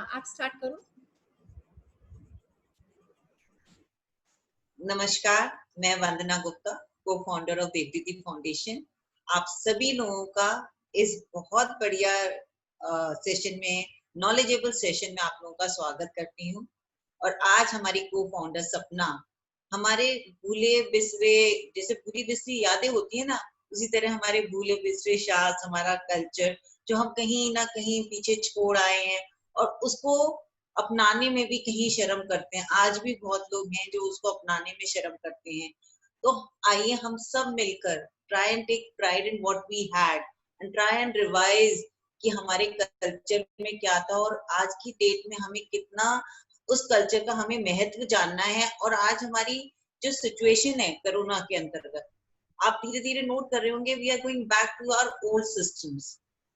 आप स्टार्ट करो। नमस्कार, मैं वंदना गुप्ता, को फाउंडर ऑफ देवदीदी फाउंडेशन। आप सभी लोगों का इस बहुत बढ़िया सेशन में, नॉलेजेबल सेशन में आप लोगों का स्वागत करती हूँ। और आज हमारी को फाउंडर सपना हमारे भूले बिसरे, जैसे पूरी बिसरी यादें होती है ना, उसी तरह हमारे भूले बिसरे शास्त्र, हमारा कल्चर जो हम कहीं ना कहीं पीछे छोड़ आए हैं और उसको अपनाने में भी कहीं शर्म करते हैं। आज भी बहुत लोग हैं जो उसको अपनाने में शर्म करते हैं। तो आइए हम सब मिलकर try and take pride in what we had and try and revise कि हमारे कल्चर में क्या था और आज की डेट में हमें कितना उस कल्चर का हमें महत्व जानना है। और आज हमारी जो सिचुएशन है कोरोना के अंतर्गत, आप धीरे धीरे नोट कर रहे होंगे, we are going back to our old systems.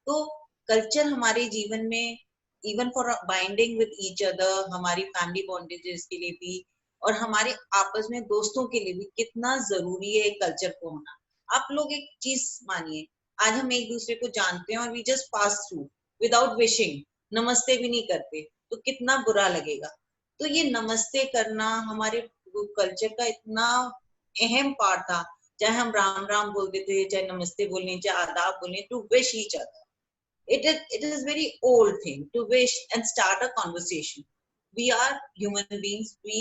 तो कल्चर हमारे जीवन में, even for binding with each other, हमारी फैमिली बॉन्डेजेस के लिए भी और हमारे आपस में दोस्तों के लिए भी कितना जरूरी है कल्चर को होना। आप लोग एक चीज मानिए, आज हम एक दूसरे को जानते हैं और we just pass through without wishing, namaste भी नहीं करते, तो कितना बुरा लगेगा। तो ये नमस्ते करना हमारे कल्चर का इतना अहम पार्ट था। चाहे हम राम राम बोलते थे, चाहे नमस्ते बोलने, चाहे आदाब बोलने, to wish each other. It is very old thing to wish and start a conversation. We are human beings, we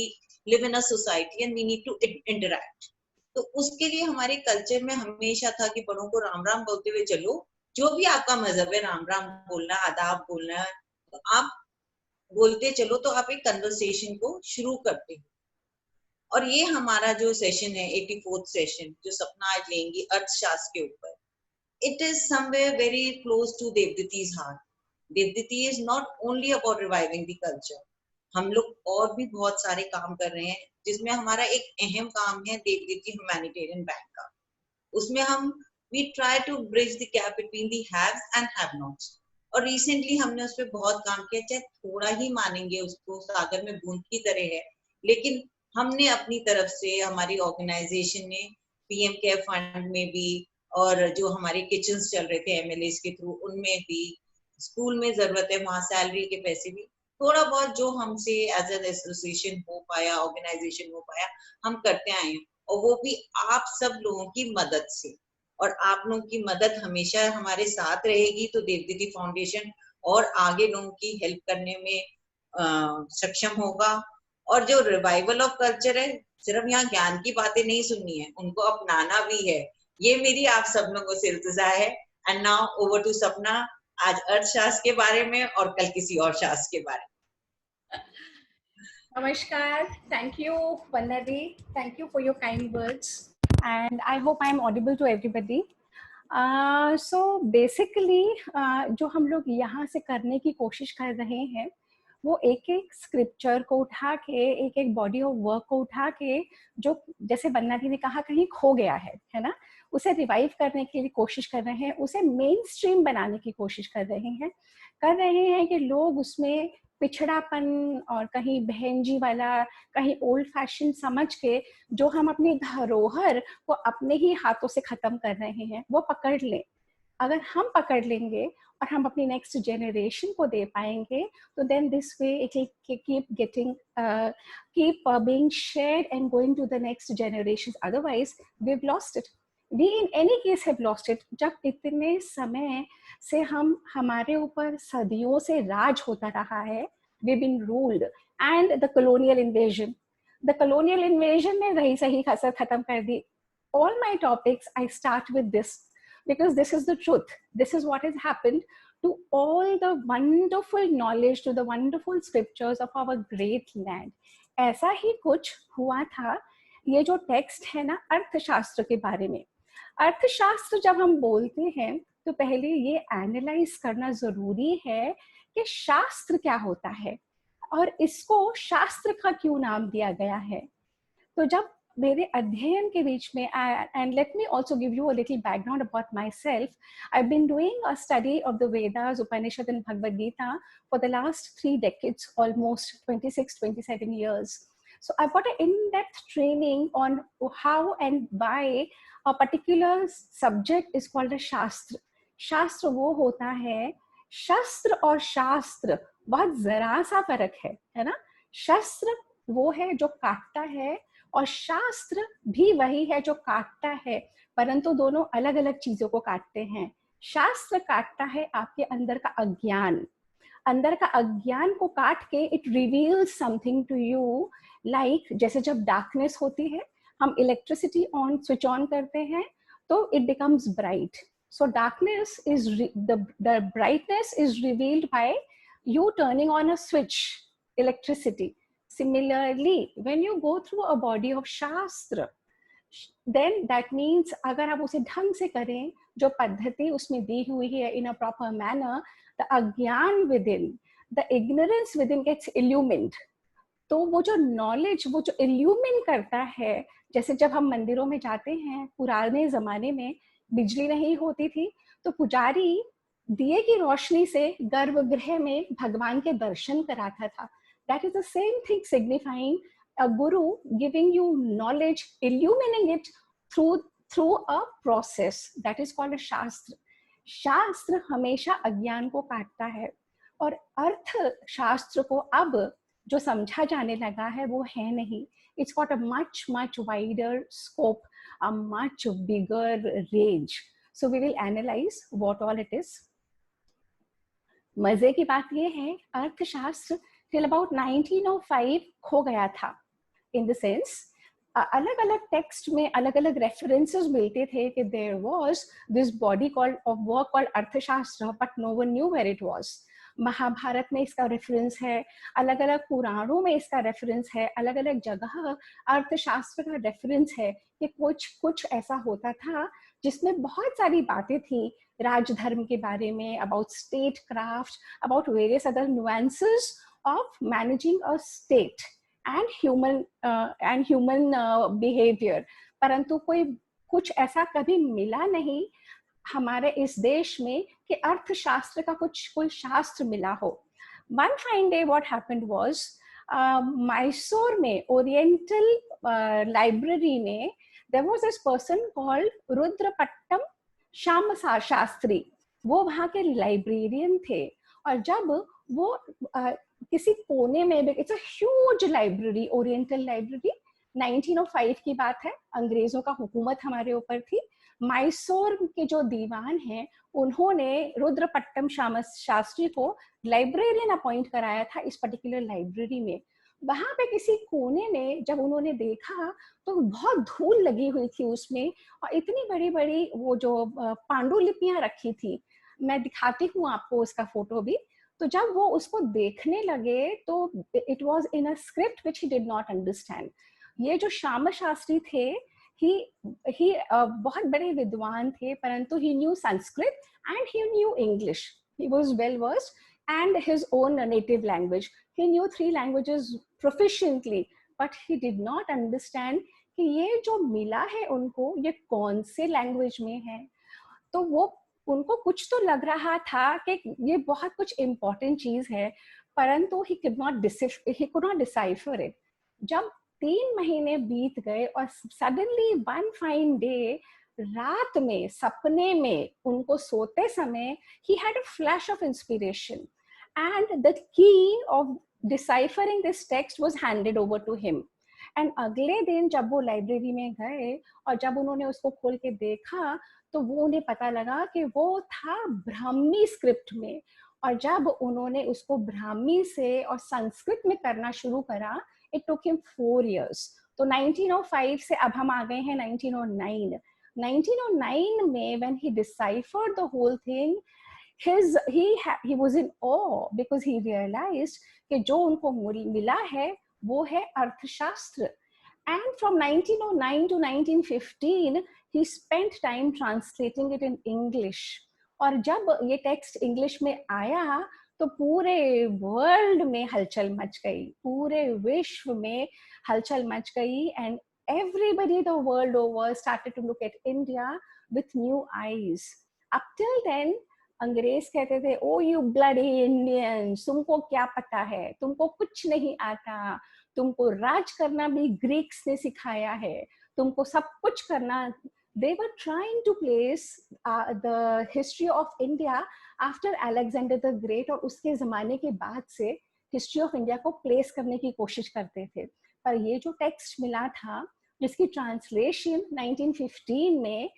live in a society and we need to interact. तो उसके लिए हमारे कल्चर में हमेशा था कि बड़ों को राम राम बोलते हुए चलो, जो भी आपका मजहब है, राम राम बोलना, आदाब बोलना, तो आप बोलते चलो, तो आप एक कन्वर्सेशन को शुरू करते हो। और ये हमारा जो सेशन है 84th सेशन, जो सपना आज लेंगी अर्थशास्त्र के ऊपर, it is somewhere very close to Devditi's heart. Devditi is not only about reviving the culture. हम लोग और भी बहुत सारे काम कर रहे हैं, जिसमें हमारा एक अहम काम है देवदीति ह्यूमैनिटेरियन बैंक का। उसमें हम we try to bridge the gap between the haves and have-nots. और रिसेंटली हमने उस पर बहुत काम किया, चाहे थोड़ा ही मानेंगे उसको, सागर में बूंद की तरह है, लेकिन हमने अपनी तरफ से, हमारी ऑर्गेनाइजेशन ने पीएम केयर फंड में भी, और जो हमारे किचन्स चल रहे थे एमएलए के थ्रू, उनमें भी, स्कूल में जरूरत है वहां सैलरी के पैसे भी, थोड़ा बहुत जो हमसे एज एन एसोसिएशन हो पाया, ऑर्गेनाइजेशन हो पाया, हम करते आए हैं। और वो भी आप सब लोगों की मदद से, और आप लोगों की मदद हमेशा हमारे साथ रहेगी, तो देवदीदी फाउंडेशन और आगे लोगों की हेल्प करने में सक्षम होगा। और जो रिवाइवल ऑफ कल्चर है, सिर्फ यहाँ ज्ञान की बातें नहीं सुननी है, उनको अपनाना भी है। ये मेरी आप सब लोगों से इल्तिजा है। एंड नाउ ओवर टू सपना, आज अर्थशास्त्र के बारे में और कल किसी और शास्त्र के बारे में। Namaskar, thank you Vandana di, thank you for your kind words and I hope I am audible to everybody. So basically जो हम लोग यहाँ से करने की कोशिश कर रहे हैं, वो एक एक स्क्रिप्चर को उठा के, एक एक बॉडी ऑफ वर्क को उठा के, जो जैसे वंदना दी ने कहा कहीं खो गया है ना, उसे रिवाइव करने के लिए कोशिश कर रहे हैं, उसे मेन स्ट्रीम बनाने की कोशिश कर रहे हैं कि लोग उसमें पिछड़ापन और कहीं बहनजी वाला, कहीं ओल्ड फैशन समझ के जो हम अपनी धरोहर को अपने ही हाथों से खत्म कर रहे हैं, वो पकड़ लें। अगर हम पकड़ लेंगे और हम अपनी नेक्स्ट जनरेशन को दे पाएंगे, तो then this way it will keep getting keep being shared and going to the next generation. Otherwise we have lost it, we in any case have lost it. जब इतने समय से हमारे ऊपर सदियों से राज होता रहा है, we been ruled, and the colonial invasion ने रही सही कसर खत्म कर दी। All my topics I start with this because this is the truth. This is what has happened to all the wonderful knowledge, to the wonderful scriptures of our great land. ऐसा ही कुछ हुआ था। ये जो टेक्स्ट है ना अर्थशास्त्र के बारे में, अर्थशास्त्र जब हम बोलते हैं तो पहले ये एनालाइज करना जरूरी है कि शास्त्र क्या होता है और इसको शास्त्र का क्यों नाम दिया गया है। तो जब मेरे अध्ययन के बीच में, and let me also give you a little background about myself. I've been doing a study of the Vedas, Upanishad and Bhagavad Gita for the last 3 decades, almost 26-27 years. So I've got an in-depth training on how and why a particular subject is called a shastra. शास्त्र वो होता है, शस्त्र और शास्त्र बहुत जरा सा फर्क है ना। शस्त्र वो है जो काटता है और शास्त्र भी वही है जो काटता है, परंतु दोनों अलग अलग चीजों को काटते हैं। शास्त्र काटता है आपके अंदर का अज्ञान, अंदर का अज्ञान को काट के it reveals something to you. Like जैसे जब डार्कनेस होती है, हम इलेक्ट्रिसिटी ऑन स्विच ऑन करते हैं तो it becomes bright. So darkness is the brightness is revealed bye you turning on a switch, electricity. Similarly, when you go through a body of shastra, then that means अगर आप उसे ढंग से करें, जो पद्धति उसमें दी हुई है in a proper manner, the अज्ञान within, the ignorance within gets illumined. तो वो जो नॉलेज, वो जो इल्यूमिन करता है, जैसे जब हम मंदिरों में जाते हैं, पुराने जमाने में बिजली नहीं होती थी तो पुजारी दिए की रोशनी से गर्भगृह में भगवान के दर्शन कराता था। That is the same thing signifying a guru giving you knowledge, illuminating it through through a process, that is called a shastra. शास्त्र हमेशा अज्ञान को काटता है, और अर्थ शास्त्र को अब जो समझा जाने लगा है वो है नहीं। It's got a much much wider scope, a much bigger range. So we will analyse what all it is. मजे की बात ये है, अर्थशास्त्र टिल अबाउट 1905 खो गया था। इन द सेंस अलग अलग टेक्स्ट में अलग अलग रेफरेंसेस मिलते थे कि there was this body called of work called Arthashastra, but no one knew where it was. Mahabharata में इसका रेफरेंस है, अलग अलग पुराणों में इसका रेफरेंस है, अलग अलग जगह अर्थशास्त्र का रेफरेंस है कि कुछ कुछ ऐसा होता था जिसमें बहुत सारी बातें थी राजधर्म के बारे में, about state craft, about various other nuances of managing a state and human behaviour. परंतु कोई कुछ ऐसा कभी मिला नहीं हमारे इस देश में कि अर्थशास्त्र का कुछ कोई शास्त्र मिला हो। One fine day what happened was, Mysore में ओरिएंटल लाइब्रेरी में there was this person called Rudrapattam Shyam Shastri. वो वहाँ के लाइब्रेरियन थे, और जब वो किसी कोने में, it's a huge library, oriental library, 1905 की बात है, अंग्रेजों का हुकूमत हमारे ऊपर थी। मैसूर के जो दीवान हैं उन्होंने रुद्रपट्टम शास्त्री को लाइब्रेरियन अपॉइंट कराया था इस पर्टिकुलर लाइब्रेरी में। वहां पे किसी कोने में जब उन्होंने देखा तो बहुत धूल लगी हुई थी उसमें, और इतनी बड़ी बड़ी वो जो पांडुलिपियां रखी थी, मैं दिखाती हूँ आपको उसका फोटो भी। तो जब वो उसको देखने लगे तो it was in a script which he did not understand. ये जो श्याम शास्त्री थे, ही बहुत बड़े विद्वान थे, परंतु he knew Sanskrit and he knew English, he was well versed, and his own native language. He knew 3 languages proficiently, but he did not understand कि ये जो मिला है उनको ये कौन से लैंग्वेज में है। तो वो उनको कुछ तो लग रहा था कि ये बहुत कुछ इम्पोर्टेंट चीज है, परंतु he could not decipher it. जब 3 महीने बीत गए और सडनली वन फाइन डे रात में सपने में उनको सोते समय he had a flash of inspiration and the key of deciphering this text was handed over to him. And अगले दिन जब वो लाइब्रेरी में गए और जब उन्होंने उसको खोल के देखा तो वो उन्हें पता लगा कि वो था ब्राह्मी स्क्रिप्ट में। और जब उन्होंने उसको ब्राह्मी से और संस्कृत में करना शुरू करा, इट टुक हिम 4 years। तो 1905 से अब हम आ गए हैं 1909। 1909 में when he deciphered the whole thing, he was in awe because he realized कि जो उनको मिला है वो है अर्थशास्त्र। And from 1909 to 1915 he spent time translating it in English। और जब ये टेक्स्ट इंग्लिश में आया तो पूरे वर्ल्ड में हलचल मच गई, पूरे विश्व में हलचल मच गई, and everybody the world over started to look at India with new eyes। Up till then अंग्रेज कहते थे, ओ यू ब्लडी इंडियंस, तुमको क्या पता है, तुमको कुछ नहीं आता, तुमको राज करना भी ग्रीक्स ने सिखाया है, तुमको सब कुछ करना। They were trying to place the history of India after Alexander the great, और उसके ज़माने के बाद से हिस्ट्री ऑफ इंडिया को प्लेस करने की कोशिश करते थे। पर ये जो टेक्स्ट मिला था, जिसकी ट्रांसलेशन 1915 में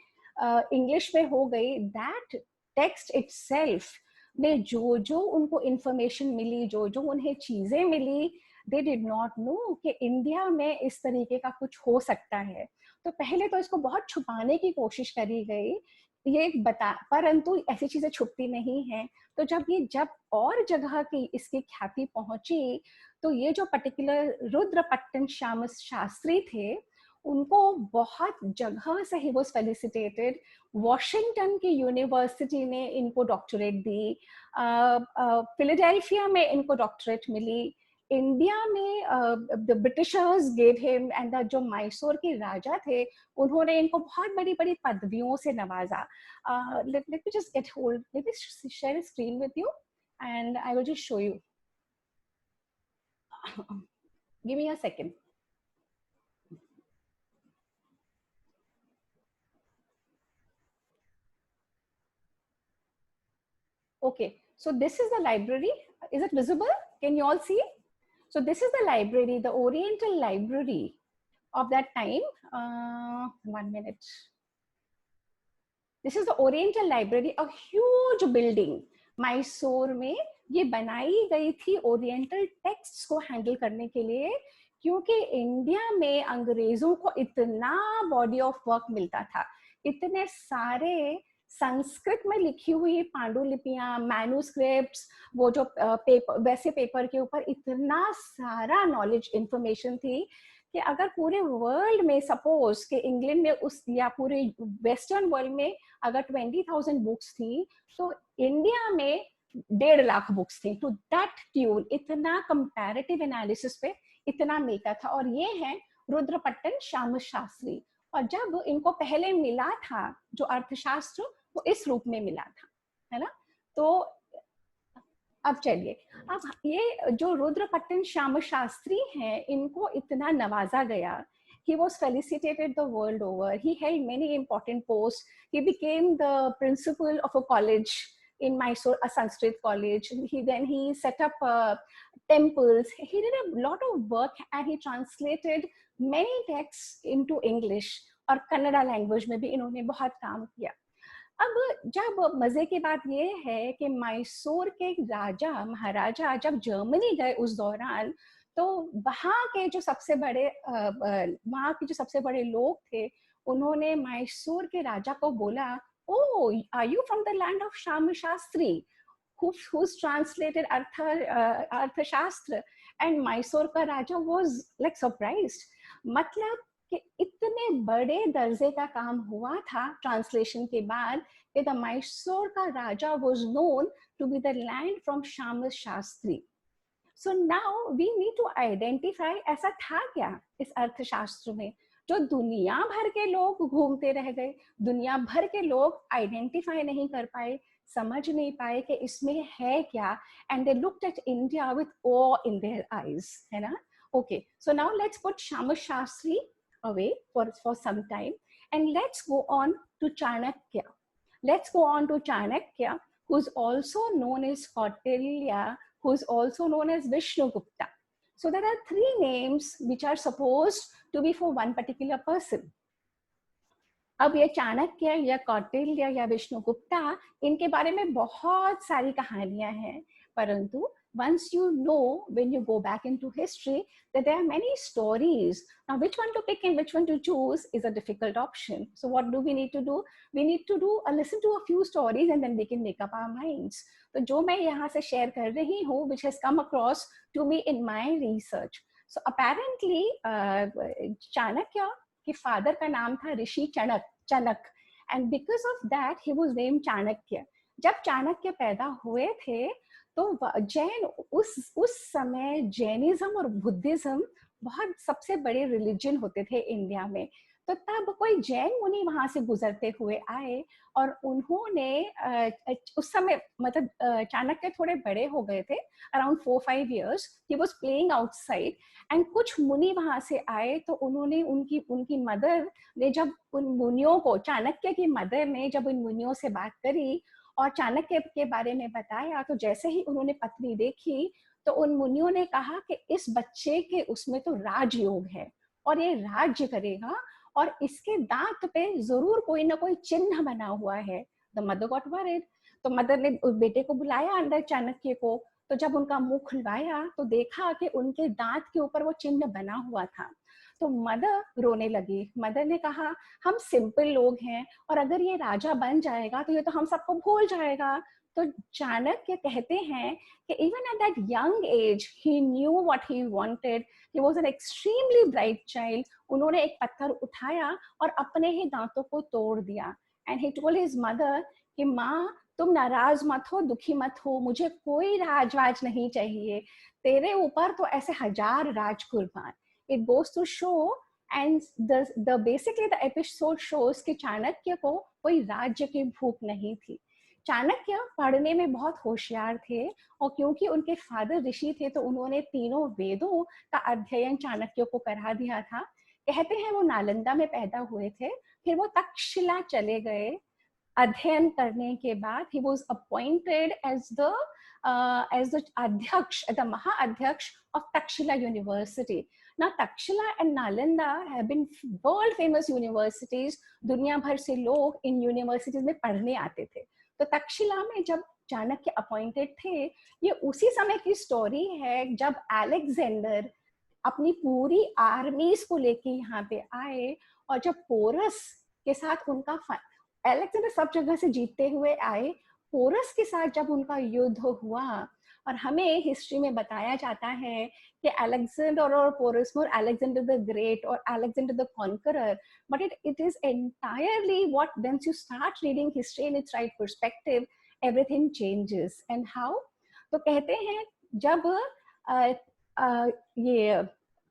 इंग्लिश में हो गई, दैट टेक्स्ट इटसेल्फ में जो जो उनको इंफॉर्मेशन मिली, जो जो उन्हें चीजें मिली, दे डिड नॉट नो कि इंडिया में इस तरीके का कुछ हो सकता है। तो पहले तो इसको बहुत छुपाने की कोशिश करी गई, ये बता, परंतु ऐसी चीजें छुपती नहीं है। तो जब और जगह की इसकी ख्याति पहुंची, तो ये जो पर्टिकुलर रुद्रपट्टन श्याम शास्त्री थे, उनको बहुत जगह से ही वाज फेलिसिटेटेड। वॉशिंगटन की यूनिवर्सिटी ने इनको डॉक्टरेट दी, फिलाडेल्फिया में इनको डॉक्टरेट मिली, इंडिया में the Britishers gave him, and जो मैसूर के राजा थे उन्होंने इनको बहुत बड़ी बड़ी पदवियों से नवाजा। let me just get hold, let me share a screen with you and I will just show you. Give me a second. Okay, so this is the library. Is it visible? Can you all see? So this is the library, the Oriental Library of that time. 1 minute. This is the Oriental Library, a huge building. Mysore में ये बनाई गई थी oriental texts को handle करने के लिए, क्योंकि इंडिया में अंग्रेजों को इतना बॉडी ऑफ वर्क मिलता था, इतने सारे संस्कृत में लिखी हुई पांडुलिपियां, मैन्युस्क्रिप्ट्स, वो जो पेपर, वैसे पेपर के ऊपर इतना सारा नॉलेज, इंफॉर्मेशन थी कि अगर पूरे वर्ल्ड में सपोज कि इंग्लैंड में उस या पूरे वेस्टर्न वर्ल्ड में अगर 20,000 बुक्स थी, तो इंडिया में 1.5 लाख बुक्स थी। टू दैट ट्यून इतना कंपैरेटिव एनालिसिस पे इतना मिलता था। और ये है रुद्रपट्टन श्याम शास्त्री। और जब इनको पहले मिला था जो अर्थशास्त्र, वो इस रूप में मिला था, है ना। तो अब चलिए, अब ये जो रुद्रपट्टन श्याम शास्त्री हैं, इनको इतना नवाजा गया। He was felicitated the world over. He held many important posts. He became the principal of a college in Mysore, a Sanskrit college. He set up temples. He did a lot of work and he translated many texts into English, और Kannada language में भी इन्होंने बहुत काम किया। अब जब मजे की बात ये है कि मैसूर के राजा महाराजा जब जर्मनी गए उस दौरान, तो वहाँ के जो सबसे बड़े लोग थे, उन्होंने मैसूर के राजा को बोला, oh are you from the land of Shyam Shastri who's translated Arthashastra. And Mysore का राजा was like surprised। मतलब कि इतने बड़े दर्जे का काम हुआ था ट्रांसलेशन के बाद कि द मैसूर का राजा was known to be the land from Shyam Shastri. So now we need to identify ऐसा था क्या इस अर्थशास्त्र में, जो दुनिया भर के लोग घूमते रह गए, दुनिया भर के लोग आइडेंटिफाई नहीं कर पाए, समझ नहीं पाए कि इसमें है क्या, and they looked at India with awe in their eyes, है ना। Okay, so now let's put Shama Shastri away for some time and let's go on to Chanakya. Let's go on to Chanakya, who's also known as Kautilya, who's also known as Vishnugupta. So there are 3 names which are supposed to be for one particular person. अब ये चाणक्य या कौटिल्य या विष्णुगुप्ता, इनके बारे में बहुत सारी कहानियां हैं, परंतु once you know, when you go back into history, that there are many stories. Now which one to pick and which one to choose is a difficult option. So what do we need to do? We need to listen to a few stories and then we can make up our minds. तो जो मैं यहाँ से share कर रही हूँ, which has come across to me in my research. So apparently Chanakya के father का नाम था ऋषि चनक, and because of that he was named Chanakya. जब चाणक्य पैदा हुए थे तो जैन उस समय जैनिज्म और बुद्धिज्म बहुत सबसे बड़े रिलीजन होते थे इंडिया में। तो तब कोई जैन मुनि वहां से गुजरते हुए आए और उन्होंने उस समय मतलब चाणक्य थोड़े बड़े हो गए थे, around 4-5 years, he was playing outside and कुछ मुनि वहां से आए। तो उन्होंने उनकी मदर ने जब उन मुनियों को, चाणक्य की मदर ने जब उन मुनियों से बात करी और चाणक्य के बारे में बताया, तो जैसे ही उन्होंने पत्री देखी तो उन मुनियों ने कहा कि इस बच्चे के उसमें तो राजयोग है और ये राज्य करेगा और इसके दांत पे जरूर कोई ना कोई चिन्ह बना हुआ है। The mother got worried. तो मदर ने उस बेटे को बुलाया अंदर चाणक्य को। तो जब उनका मुंह खुलवाया तो देखा कि उनके दांत के ऊपर वो चिन्ह बना हुआ था। तो मदर रोने लगी। मदर ने कहा हम सिंपल लोग हैं और अगर ये राजा बन जाएगा तो ये तो हम सबको भूल जाएगा। तो चाणक्य कहते हैं कि even at that young age he knew what he wanted. He was an extremely bright child. उन्होंने एक पत्थर उठाया और अपने ही दांतों को तोड़ दिया। And he told his mother कि माँ तुम नाराज मत हो, दुखी मत हो, मुझे कोई राजवाज नहीं चाहिए, तेरे ऊपर तो ऐसे 1000 राजकुर्बान। It goes to show and the basically the episode shows कि चाणक्य को कोई राज्य की भूख नहीं थी। चाणक्य पढ़ने में बहुत होशियार थे और क्योंकि उनके फादर ऋषि थे तो उन्होंने तीनों वेदों का अध्ययन चाणक्य को करा दिया था। कहते हैं वो नालंदा में पैदा हुए थे, फिर वो तक्षशिला चले गए। अध्ययन करने के बाद he was appointed as the अध्यक्ष, the महाअध्यक्ष of Takshila University. Now Takshila and Nalanda have been world famous universities. दुनिया भर से लोग इन यूनिवर्सिटीज में पढ़ने आते थे। तो तक्षशिला में जब चाणक्य अपॉइंटेड थे, ये उसी समय की स्टोरी है जब अलेक्जेंडर अपनी पूरी आर्मीज को लेके यहाँ पे आए और जब पोरस के साथ उनका अलेक्जेंडर सब जगह से जीतते हुए आए, पोरस के साथ जब उनका युद्ध हुआ और हमें हिस्ट्री में बताया जाता है कि अलेक्जेंडर और पोरस में अलेक्जेंडर द ग्रेट और Alexander the conqueror, but it is entirely what when you start reading history in its right perspective everything changes. And how? तो कहते हैं जब ये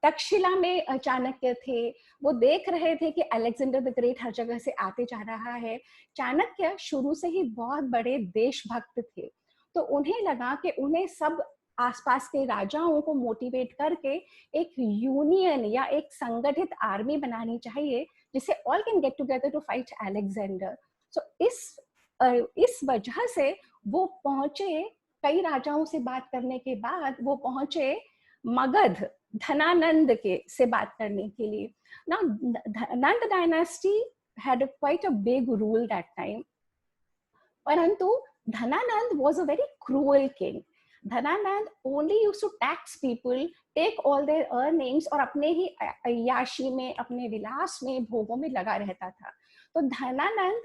तक्षशिला में चाणक्य थे, वो देख रहे थे कि अलेक्जेंडर द ग्रेट हर जगह से आते जा रहा है। चाणक्य शुरू से ही बहुत बड़े देशभक्त थे, तो उन्हें लगा कि उन्हें सब आसपास के राजाओं को मोटिवेट करके एक यूनियन या एक संगठित आर्मी बनानी चाहिए जिससे all can get together to fight Alexander. So इस वजह से वो पहुंचे, कई राजाओं से बात करने के बाद वो पहुंचे मगध, धनानंद के से बात करने के लिए। Now, Nand dynasty had quite a big rule that time. परंतु Dhananand was a very cruel king. Dhananand only used to tax people, take all their earnings और अपने ही अय्याशी में, अपने विलास में, भोगों में लगा रहता था। तो Dhananand,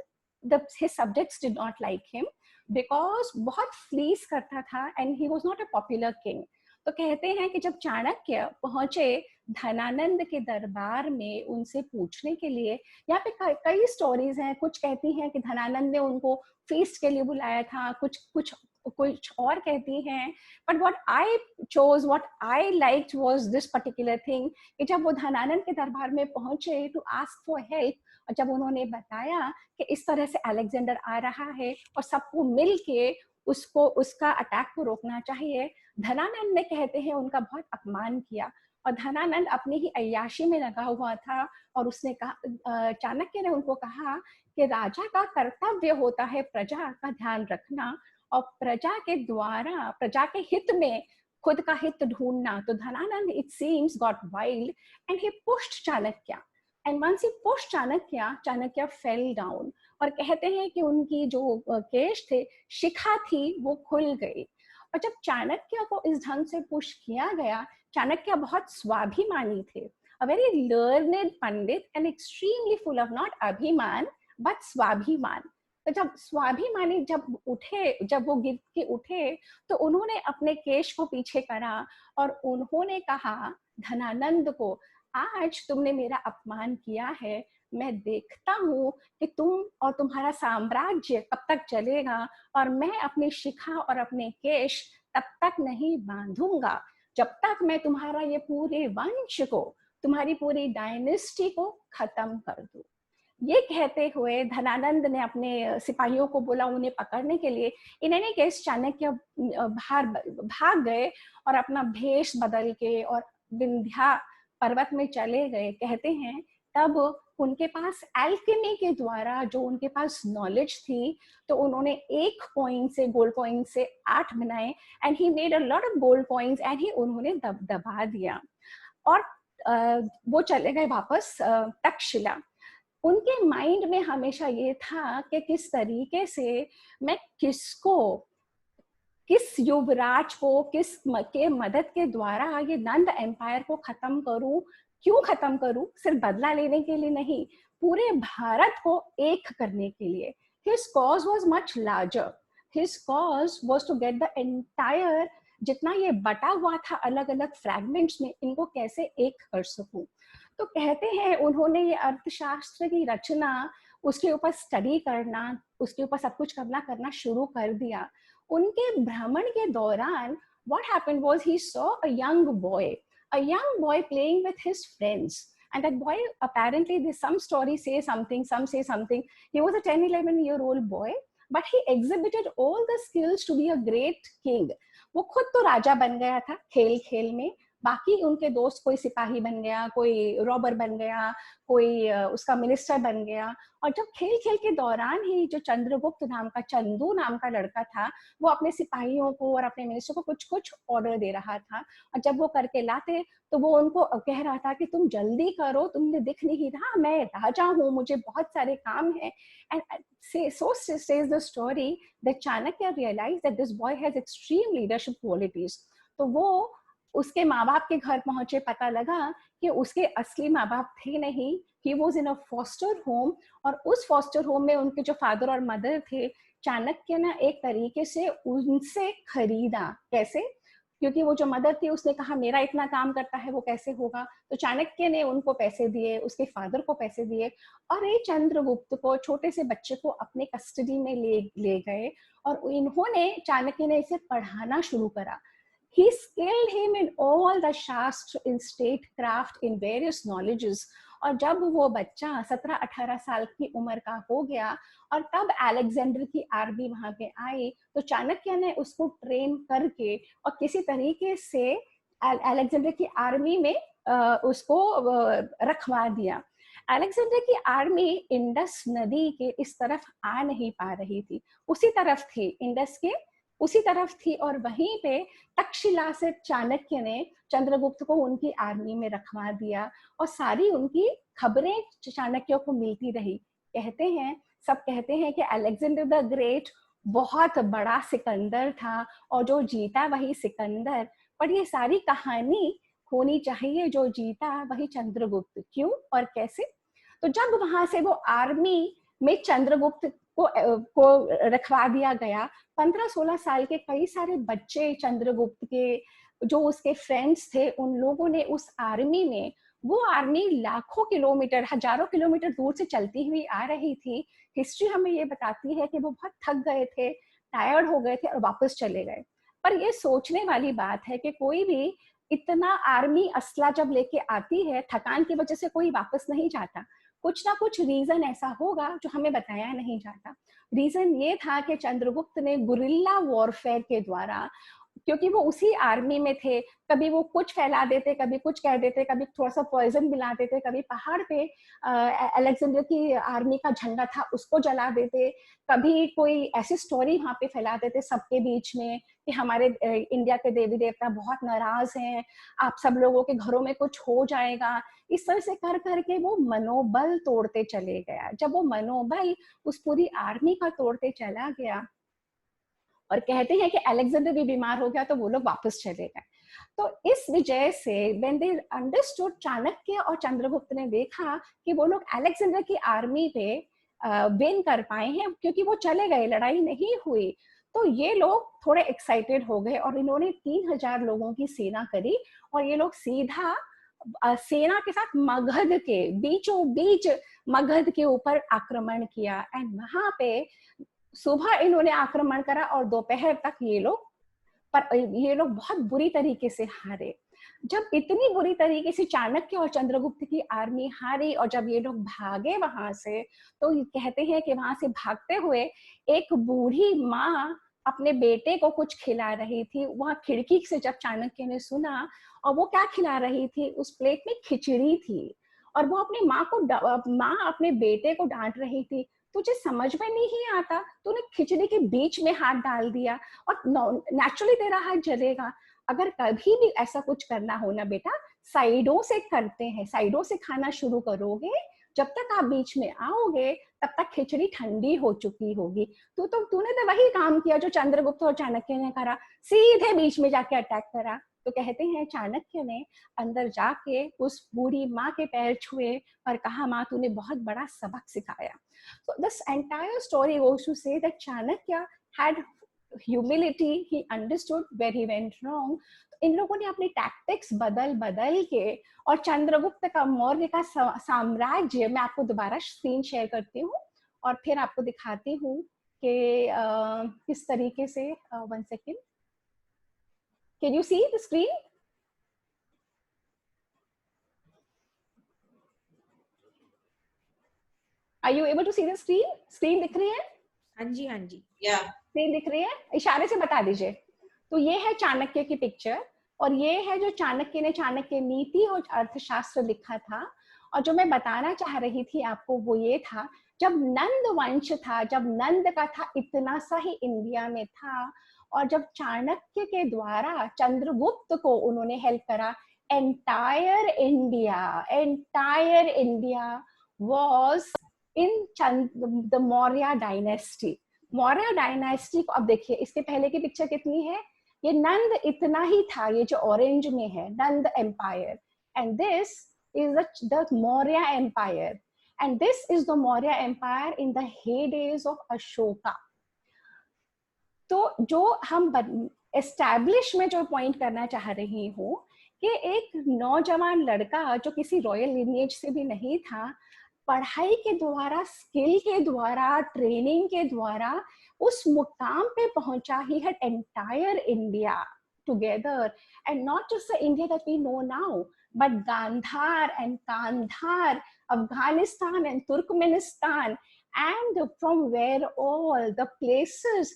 his subjects did not like him because बहुत फ्लीस करता था and he was not a popular king. तो कहते हैं कि जब चाणक्य पहुंचे धनानंद के दरबार में उनसे पूछने के लिए, यहाँ पे कई स्टोरीज हैं। कुछ कहती हैं कि धनानंद ने उनको फीस्ट के लिए बुलाया था, कुछ और कहती हैं, but what I liked was this particular thing कि जब वो धनानंद के दरबार में पहुंचे टू आस्क फॉर हेल्प, और जब उन्होंने बताया कि इस तरह से अलेक्जेंडर आ रहा है और सबको मिल के उसका अटैक को रोकना चाहिए, धनानंद ने कहते हैं उनका बहुत अपमान किया। और धनानंद अपनी ही अय्याशी में लगा हुआ था और उसने कहा, चाणक्य ने उनको कहा कि राजा का कर्तव्य होता है प्रजा का ध्यान रखना और प्रजा के द्वारा प्रजा के हित में खुद का हित ढूंढना। तो Dhanananda it seems got wild and he pushed Chanakya, and once he pushed Chanakya, Chanakya fell down. और कहते हैं कि उनकी जो केश थे, शिखा थी, वो खुल गई। और जब चाणक्य को इस ढंग से पुश किया गया, चाणक्य बहुत स्वाभिमानी थे, a very learned Pandit and extremely full of not अभिमान but स्वाभिमान। तो जब स्वाभिमानी जब वो गिर के उठे तो उन्होंने अपने केश को पीछे करा और उन्होंने कहा धनानंद को, आज तुमने मेरा अपमान किया है, मैं देखता हूँ कि तुम और तुम्हारा साम्राज्य कब तक चलेगा और मैं अपनी शिखा और अपने केश तब तक नहीं बांधूंगा जब तक मैं तुम्हारा ये पूरे वंश को, तुम्हारी पूरी डायनेस्टी को खत्म कर दूं। ये कहते हुए धनानंद ने अपने सिपाहियों को बोला उन्हें पकड़ने के लिए। इन एनी केस चाणक्य भाग गए और अपना भेष बदल के और विंध्या पर्वत में चले गए। कहते हैं तब उनके पास एल्केमी के द्वारा जो उनके पास नॉलेज थी, तो उन्होंने एक कॉइन से, गोल्ड कॉइन से 8 बनाए, and he made a lot of gold coins, and he उन्होंने दबा दिया और वो चले गए वापस तक्षशिला। उनके माइंड में हमेशा ये था कि किस तरीके से मैं किस युवराज को, किस के मदद के द्वारा ये नंद एम्पायर को खत्म करूं। क्यों खत्म करूं? सिर्फ बदला लेने के लिए नहीं, पूरे भारत को एक करने के लिए। His cause was much larger. His cause was to get the entire, जितना ये बटा हुआ था अलग अलग फ्रैगमेंट्स में, इनको कैसे एक कर सकूं। तो कहते हैं उन्होंने ये अर्थशास्त्र की रचना, उसके ऊपर स्टडी करना, उसके ऊपर सब कुछ करना शुरू कर दिया। उनके भ्रमण के दौरान what happened was he saw a young boy playing with his friends, and that boy, apparently there's some story say something, some say something, he was a 10-11-year-old boy, but he exhibited all the skills to be a great king. वो खुद तो राजा बन गया था खेल खेल में, बाकी उनके दोस्त कोई सिपाही बन गया, कोई रॉबर बन गया, कोई उसका मिनिस्टर बन गया। और जब खेल खेल के दौरान ही जो चंद्रगुप्त नाम का, चंदू नाम का लड़का था, वो अपने सिपाहियों को और अपने मिनिस्टर को कुछ कुछ ऑर्डर दे रहा था, और जब वो करके लाते तो वो उनको कह रहा था कि तुम जल्दी करो, तुमने दिख नहीं रहा, मैं राजा हूँ, मुझे बहुत सारे काम है। And so says the story that Chanakya realized that this boy has extreme leadership qualities. तो वो उसके माँ बाप के घर पहुंचे, पता लगा कि उसके असली माँ बाप थे नहीं, he was in a foster home, और उस foster home में उनके जो फादर और मदर थे, चाणक्य ने एक तरीके से उनसे खरीदा। कैसे? क्योंकि वो जो मदर थी उसने कहा मेरा इतना काम करता है, वो कैसे होगा, तो चाणक्य ने उनको पैसे दिए, उसके फादर को पैसे दिए, और ये चंद्रगुप्त को, छोटे से बच्चे को अपने कस्टडी में ले गए, और इन्होंने, चाणक्य ने इसे पढ़ाना शुरू करा। He skilled him in all the shastra, in statecraft, in various knowledges. और जब वो बच्चा 17-18 साल की उम्र का हो गया और तब अलेक्जेंडर की आर्मी वहां पे आई, तो चाणक्य ने उसको ट्रेन करके और किसी तरीके से अलेक्जेंडर की आर्मी में उसको रखवा दिया। अलेक्जेंडर की आर्मी इंडस नदी के इस तरफ आ नहीं पा रही थी, उसी तरफ थी, इंडस के उसी तरफ थी, और वहीं पे तक्षशिला से चाणक्य ने चंद्रगुप्त को उनकी आर्मी में रखवा दिया, और सारी उनकी खबरें चाणक्य को मिलती रही। सब कहते हैं कि अलेक्जेंडर द ग्रेट बहुत बड़ा सिकंदर था, और जो जीता वही सिकंदर, पर ये सारी कहानी होनी चाहिए जो जीता वही चंद्रगुप्त। क्यों और कैसे? तो जब वहां से वो आर्मी में चंद्रगुप्त को रखवा दिया गया, 15-16 साल के कई सारे बच्चे चंद्रगुप्त के, जो उसके फ्रेंड्स थे, उन लोगों ने उस आर्मी में, वो आर्मी लाखों किलोमीटर, हजारों किलोमीटर दूर से चलती हुई आ रही थी। हिस्ट्री हमें ये बताती है कि वो बहुत थक गए थे, टायर्ड हो गए थे और वापस चले गए। पर ये सोचने वाली बात है कि कोई भी इतना आर्मी असला जब लेके आती है, थकान की वजह से कोई वापस नहीं जाता, कुछ ना कुछ रीजन ऐसा होगा जो हमें बताया नहीं जाता। रीजन ये था कि चंद्रगुप्त ने गुरिल्ला वॉरफेयर के द्वारा, क्योंकि वो उसी आर्मी में थे, कभी वो कुछ फैला देते, कभी कुछ कह देते, कभी थोड़ा सा पॉइजन मिला देते, कभी पहाड़ पे अलेक्जेंडर की आर्मी का झंडा था उसको जला देते, कभी कोई ऐसी स्टोरी वहां पे फैला देते सबके बीच में कि हमारे इंडिया के देवी देवता बहुत नाराज हैं, आप सब लोगों के घरों में कुछ हो जाएगा। इस तरह से कर करके वो मनोबल तोड़ते चले गया। जब वो मनोबल उस पूरी आर्मी का तोड़ते चला गया, और कहते हैं कि अलेक्जेंडर भी बीमार हो गया, तो वो लोग वापस चले गए। तो इस वजह से व्हेन दे अंडरस्टूड, चाणक्य और चंद्रगुप्त ने देखा कि वो लोग अलेक्जेंडर की आर्मी पे विन कर पाए हैं, क्योंकि वो चले गए, लड़ाई नहीं हुई, तो ये लोग थोड़े एक्साइटेड हो गए, और इन्होंने 3000 लोगों की सेना करी, और ये लोग सीधा सेना के साथ मगध के बीचों बीच, मगध के ऊपर आक्रमण किया। एंड वहां पे सुबह इन्होंने आक्रमण करा और दोपहर तक ये लोग बहुत बुरी तरीके से हारे। जब इतनी बुरी तरीके से चाणक्य और चंद्रगुप्त की आर्मी हारी, और जब ये लोग भागे वहां से, तो कहते हैं कि वहां से भागते हुए एक बूढ़ी माँ अपने बेटे को कुछ खिला रही थी। वहां खिड़की से जब चाणक्य ने सुना, और वो क्या खिला रही थी, उस प्लेट में खिचड़ी थी, और वो अपनी माँ अपने बेटे को डांट रही थी, तुझे समझ में नहीं आता, तूने खिचड़ी के बीच में हाथ डाल दिया और नेचुरली तेरा हाथ जलेगा। अगर कभी भी ऐसा कुछ करना हो ना बेटा, साइडों से करते हैं, साइडों से खाना शुरू करोगे, जब तक आप बीच में आओगे तब तक खिचड़ी ठंडी हो चुकी होगी। तूने तो वही काम किया जो चंद्रगुप्त और चाणक्य ने करा, सीधे बीच में जाके अटैक करा। तो कहते हैं चाणक्य ने अंदर जाके उस बूढ़ी माँ के पैर छुए और कहा, माँ तूने बहुत बड़ा सबक सिखाया। So this entire story goes to say that Chanakya had humility, he understood where he went wrong. इन लोगों ने अपनी टैक्टिक्स बदल बदल के, और चंद्रगुप्त का मौर्य का साम्राज्य, मैं आपको दोबारा स्क्रीन शेयर करती हूँ और फिर आपको दिखाती हूँ कि किस तरीके से, one second, can you see the screen? Are you able to see the screen? Screen दिख रही है? हाँ जी, हाँ जी। या स्क्रीन दिख रही है? इशारे से बता दीजिए। तो ये है चाणक्य की पिक्चर, और ये है जो चाणक्य ने चाणक्य नीति और अर्थशास्त्र लिखा था। और जो मैं बताना चाह रही थी आपको वो ये था, जब नंद वंश था, जब नंद का था इतना सा ही इंडिया में था, और जब चाणक्य के द्वारा चंद्रगुप्त को उन्होंने हेल्प करा, entire India was in the Maurya dynasty. Maurya dynasty को अब देखिए, इसके पहले की पिक्चर कितनी है, ये नंद इतना ही था, ये जो ऑरेंज में है Nanda empire, and this is the Maurya empire, and this is the Maurya empire in the heydays of Ashoka. तो जो हम एस्टैब्लिश में जो पॉइंट करना चाह रही हूँ कि एक नौजवान लड़का जो किसी रॉयल लिनिएज से भी नहीं था, पढ़ाई के द्वारा, स्किल के द्वारा, ट्रेनिंग के द्वारा उस मुकाम पे पहुंचा। He had entire India together, and not just the India that we know now, but Gandhar and Kandahar, Afghanistan and Turkmenistan, and from where all the places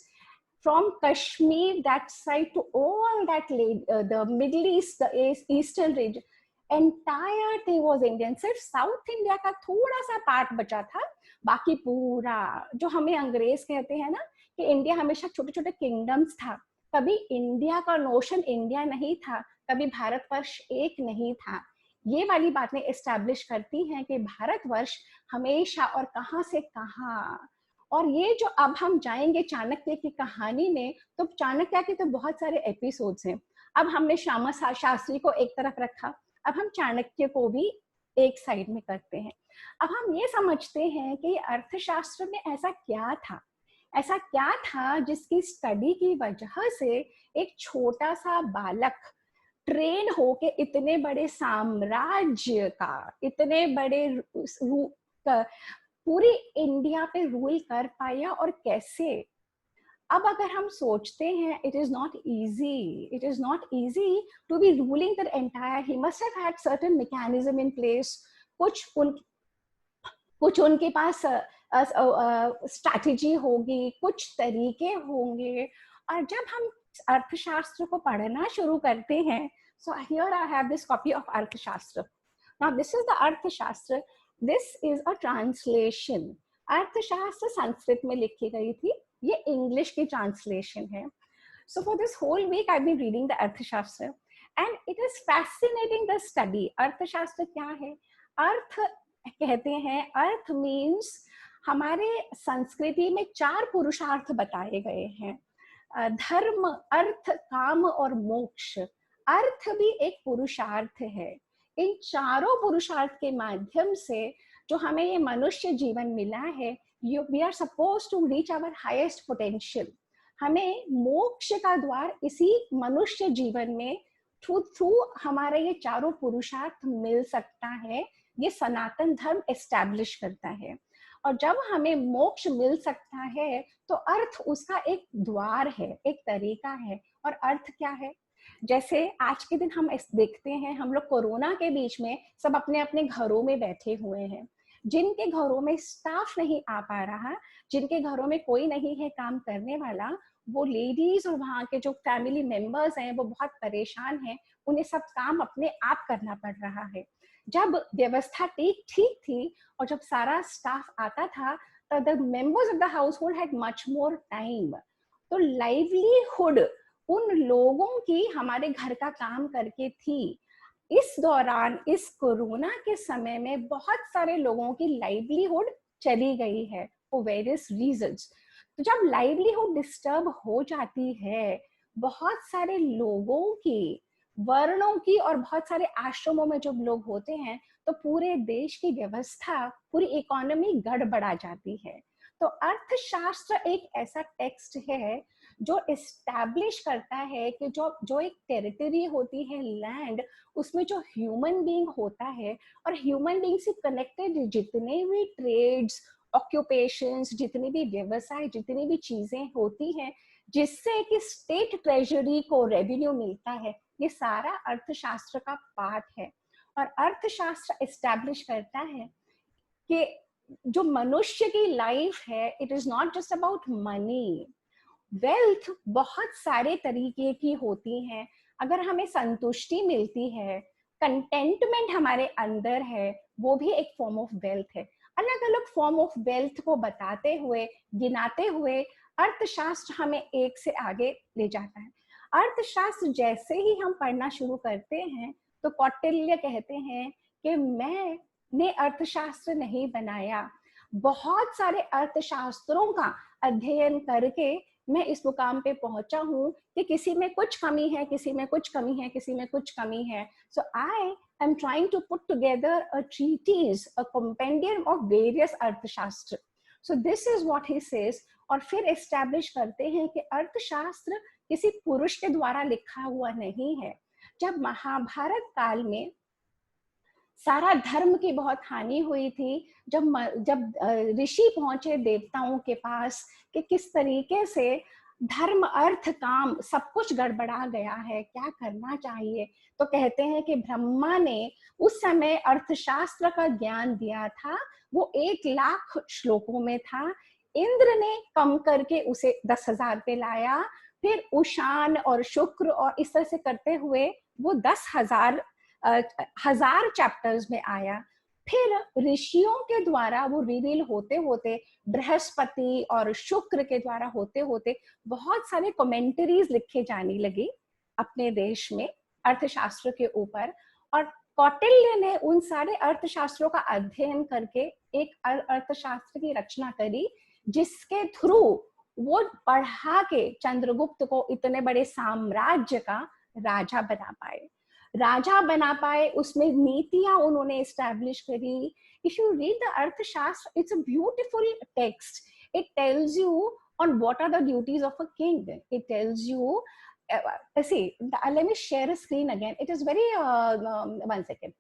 from Kashmir, that side, to all that the Middle East, the Eastern region, entire thing was Indian. सिर्फ south India का थोड़ा सा part बचा था, बाकी पूरा, जो हमें अंग्रेज कहते हैं ना कि इंडिया हमेशा छोटे छोटे किंगडम्स था, कभी इंडिया का नोशन इंडिया नहीं था, कभी भारतवर्ष एक नहीं था। ये वाली बातें एस्टैब्लिश करती हैं कि भारतवर्ष हमेशा और कहाँ से कहाँ। और ये जो अब हम जाएंगे चाणक्य की कहानी में, तो चाणक्य के तो बहुत सारे एपिसोड्स हैं। अब हमने श्यामा शास्त्री को एक तरफ रखा, अब हम चाणक्य को भी एक साइड में करते हैं। अब हम ये समझते हैं कि अर्थशास्त्र में ऐसा क्या था जिसकी स्टडी की वजह से एक छोटा सा बालक ट्रेन होके इतने बड़े साम्राज्य का, इतने बड़े पूरी इंडिया पे रूल कर पाया, और कैसे। अब अगर हम सोचते हैं, it is not easy to be ruling the entire, he must have had certain mechanism in place, कुछ उनके पास स्ट्रैटेजी होगी, कुछ तरीके होंगे। और जब हम अर्थशास्त्र को पढ़ना शुरू करते हैं, so here I have this copy of अर्थशास्त्र. Now this is the अर्थशास्त्र, this is a translation. अर्थशास्त्र संस्कृत में लिखी गई थी, ये इंग्लिश की ट्रांसलेशन है। So for this whole week I've been reading the अर्थशास्त्र and it is fascinating the study. अर्थशास्त्र क्या है? अर्थ कहते हैं, अर्थ मीन्स, हमारे संस्कृति में 4 पुरुषार्थ बताए गए हैं, धर्म, अर्थ, काम और मोक्ष। अर्थ भी एक पुरुषार्थ है। इन चारों पुरुषार्थ के माध्यम से जो हमें ये मनुष्य जीवन मिला है, we are suppose to reach our highest potential. हमें मोक्ष का द्वार इसी मनुष्य जीवन में थ्रू हमारे ये चारों पुरुषार्थ मिल सकता है, ये सनातन धर्म एस्टैब्लिश करता है। और जब हमें मोक्ष मिल सकता है तो अर्थ उसका एक द्वार है, एक तरीका है। और अर्थ क्या है? जैसे आज के दिन हम देखते हैं, हम लोग कोरोना के बीच में सब अपने अपने घरों में बैठे हुए हैं। जिनके घरों में स्टाफ नहीं आ पा रहा, जिनके घरों में कोई नहीं है काम करने वाला, वो लेडीज और वहाँ के जो फैमिली मेंबर्स हैं वो बहुत परेशान हैं, उन्हें सब काम अपने आप करना पड़ रहा है। जब व्यवस्था ठीक ठीक थी और जब सारा स्टाफ आता था, तो the members of the house hold had much more time. तो लाइवलीहुड उन लोगों की हमारे घर का काम करके थी। इस दौरान, इस कोरोना के समय में बहुत सारे लोगों की लाइवलीहुड चली गई है फॉर वेरियस रीजंस। तो जब लाइवलीहुड डिस्टर्ब हो जाती है, बहुत सारे लोगों की, वर्णों की, और बहुत सारे आश्रमों में जब लोग होते हैं, तो पूरे देश की व्यवस्था, पूरी इकोनॉमी गड़बड़ा जाती है। तो अर्थशास्त्र एक ऐसा टेक्स्ट है जो एस्टैब्लिश करता है कि जो जो एक टेरिटरी होती है, लैंड, उसमें जो ह्यूमन बीइंग होता है, और ह्यूमन बीइंग से कनेक्टेड जितने भी ट्रेड्स, ऑक्यूपेशंस, जितनी भी व्यवसाय, जितनी भी चीजें होती हैं जिससे कि स्टेट ट्रेजरी को रेवेन्यू मिलता है, ये सारा अर्थशास्त्र का पार्ट है। और अर्थशास्त्र एस्टैब्लिश करता है कि जो मनुष्य की लाइफ है, it is not just about money. Wealth बहुत सारे तरीके की होती हैं। अगर हमें संतुष्टि मिलती है, कंटेंटमेंट हमारे अंदर है, वो भी एक फॉर्म ऑफ वेल्थ है। अलग अलग फॉर्म ऑफ वेल्थ को बताते हुए, गिनाते हुए, अर्थशास्त्र हमें एक से आगे ले जाता है। अर्थशास्त्र जैसे ही हम पढ़ना शुरू करते हैं, तो कौटिल्य कहते हैं कि मैंने अर्थशास्त्र नहीं बनाया, बहुत सारे अर्थशास्त्रों का अध्ययन करके मैं इस मुकाम पे पहुंचा हूं कि किसी में कुछ कमी है, किसी में कुछ कमी है, किसी में कुछ कमी है। So I am trying to put together a treatise, a compendium of various Arthashastra. So this is what he says. और फिर एस्टैब्लिश करते हैं कि अर्थशास्त्र किसी पुरुष के द्वारा लिखा हुआ नहीं है। जब महाभारत काल में सारा धर्म की बहुत हानि हुई थी, जब ऋषि पहुंचे देवताओं के पास कि किस तरीके से धर्म, अर्थ, काम सब कुछ गड़बड़ा गया है, क्या करना चाहिए, तो कहते हैं कि ब्रह्मा ने उस समय अर्थशास्त्र का ज्ञान दिया था, वो 1,00,000 श्लोकों में था। इंद्र ने कम करके उसे 10,000 पे लाया, फिर उशान और शुक्र और इस तरह से करते हुए वो 10,000 चैप्टर्स में आया। फिर ऋषियों के द्वारा वो रिवील होते होते, बृहस्पति और शुक्र के द्वारा होते होते बहुत सारे कमेंटरीज लिखे जाने लगे अपने देश में अर्थशास्त्र के ऊपर। और कौटिल्य ने उन सारे अर्थशास्त्रों का अध्ययन करके एक अर्थशास्त्र की रचना करी, जिसके थ्रू वो पढ़ा के चंद्रगुप्त को इतने बड़े साम्राज्य का राजा बना पाए। उसमें नीतियां उन्होंने एस्टैब्लिश करी। इफ यू रीड द अर्थशास्त्र, it's a beautiful text. It tells you on what are the duties of a king. It tells you, see, let me share a screen again. It is very, 1 second.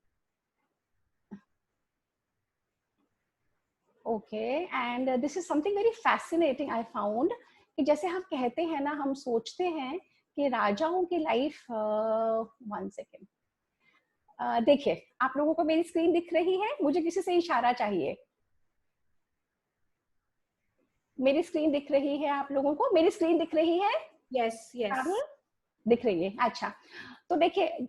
Okay, and this is something very fascinating I found, कि जैसे हम कहते हैं ना, हम सोचते हैं कि राजाओं की लाइफ, 1 सेकेंड, देखिए आप लोगों को मेरी स्क्रीन दिख रही है, मुझे किसी से इशारा चाहिए। मेरी स्क्रीन दिख रही है आप लोगों को? मेरी स्क्रीन दिख रही है? यस दिख रही है। अच्छा, तो देखिए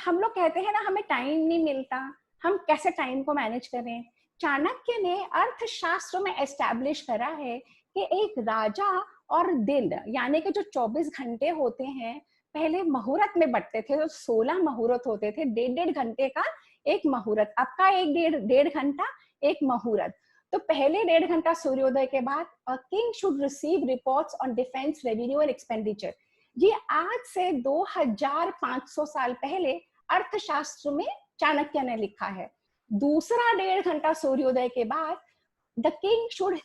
हम लोग कहते हैं ना हमें टाइम नहीं मिलता, हम कैसे टाइम को मैनेज करें। चाणक्य ने अर्थशास्त्र में एस्टैब्लिश करा है कि एक राजा और दिन, यानी कि जो 24 घंटे होते हैं, पहले मुहूर्त में बंटते थे, तो 16 मुहूर्त होते थे, 1.5 घंटे का एक मुहूर्त। आपका एक 1.5 घंटा एक मुहूर्त। तो पहले 1.5 घंटा सूर्योदय के बाद king should receive reports on defence, revenue and expenditure. ये आज से 2500 साल पहले अर्थशास्त्र में चाणक्य ने लिखा है। दूसरा 1.5 घंटा सूर्योदय के बाद the king should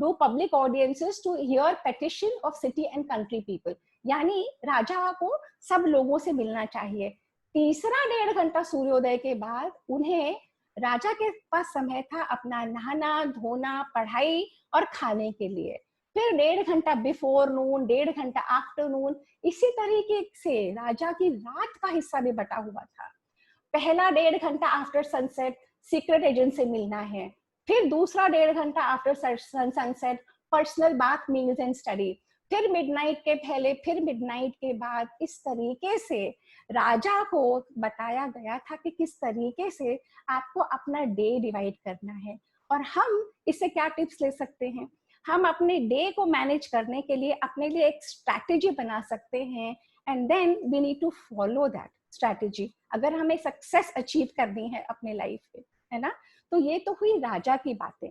do public audiences to hear petition of city and country people, यानी राजा को सब लोगों से मिलना चाहिए। तीसरा 1.5 घंटा सूर्योदय के बाद उन्हें, राजा के पास समय था अपना नहाना धोना, पढ़ाई और खाने के लिए। फिर 1.5 घंटा बिफोर नून, 1.5 घंटा आफ्टरनून। इसी तरीके से राजा की रात का हिस्सा भी बटा हुआ था। पहला 1.5 घंटा आफ्टर सनसेट सीक्रेट एजेंट से मिलना है। फिर दूसरा 1.5 घंटा after sunset personal bath, meals and study. फिर मिडनाइट के पहले, फिर मिडनाइट के बाद। इस तरीके से राजा को बताया गया था कि किस तरीके से आपको अपना डे डिवाइड करना है। और हम इससे क्या टिप्स ले सकते हैं? हम अपने डे को मैनेज करने के लिए अपने लिए एक स्ट्रैटेजी बना सकते हैं, and then we need to follow that strategy, अगर हमें सक्सेस अचीव करनी है अपने लाइफ में, है ना। तो ये तो हुई राजा की बातें।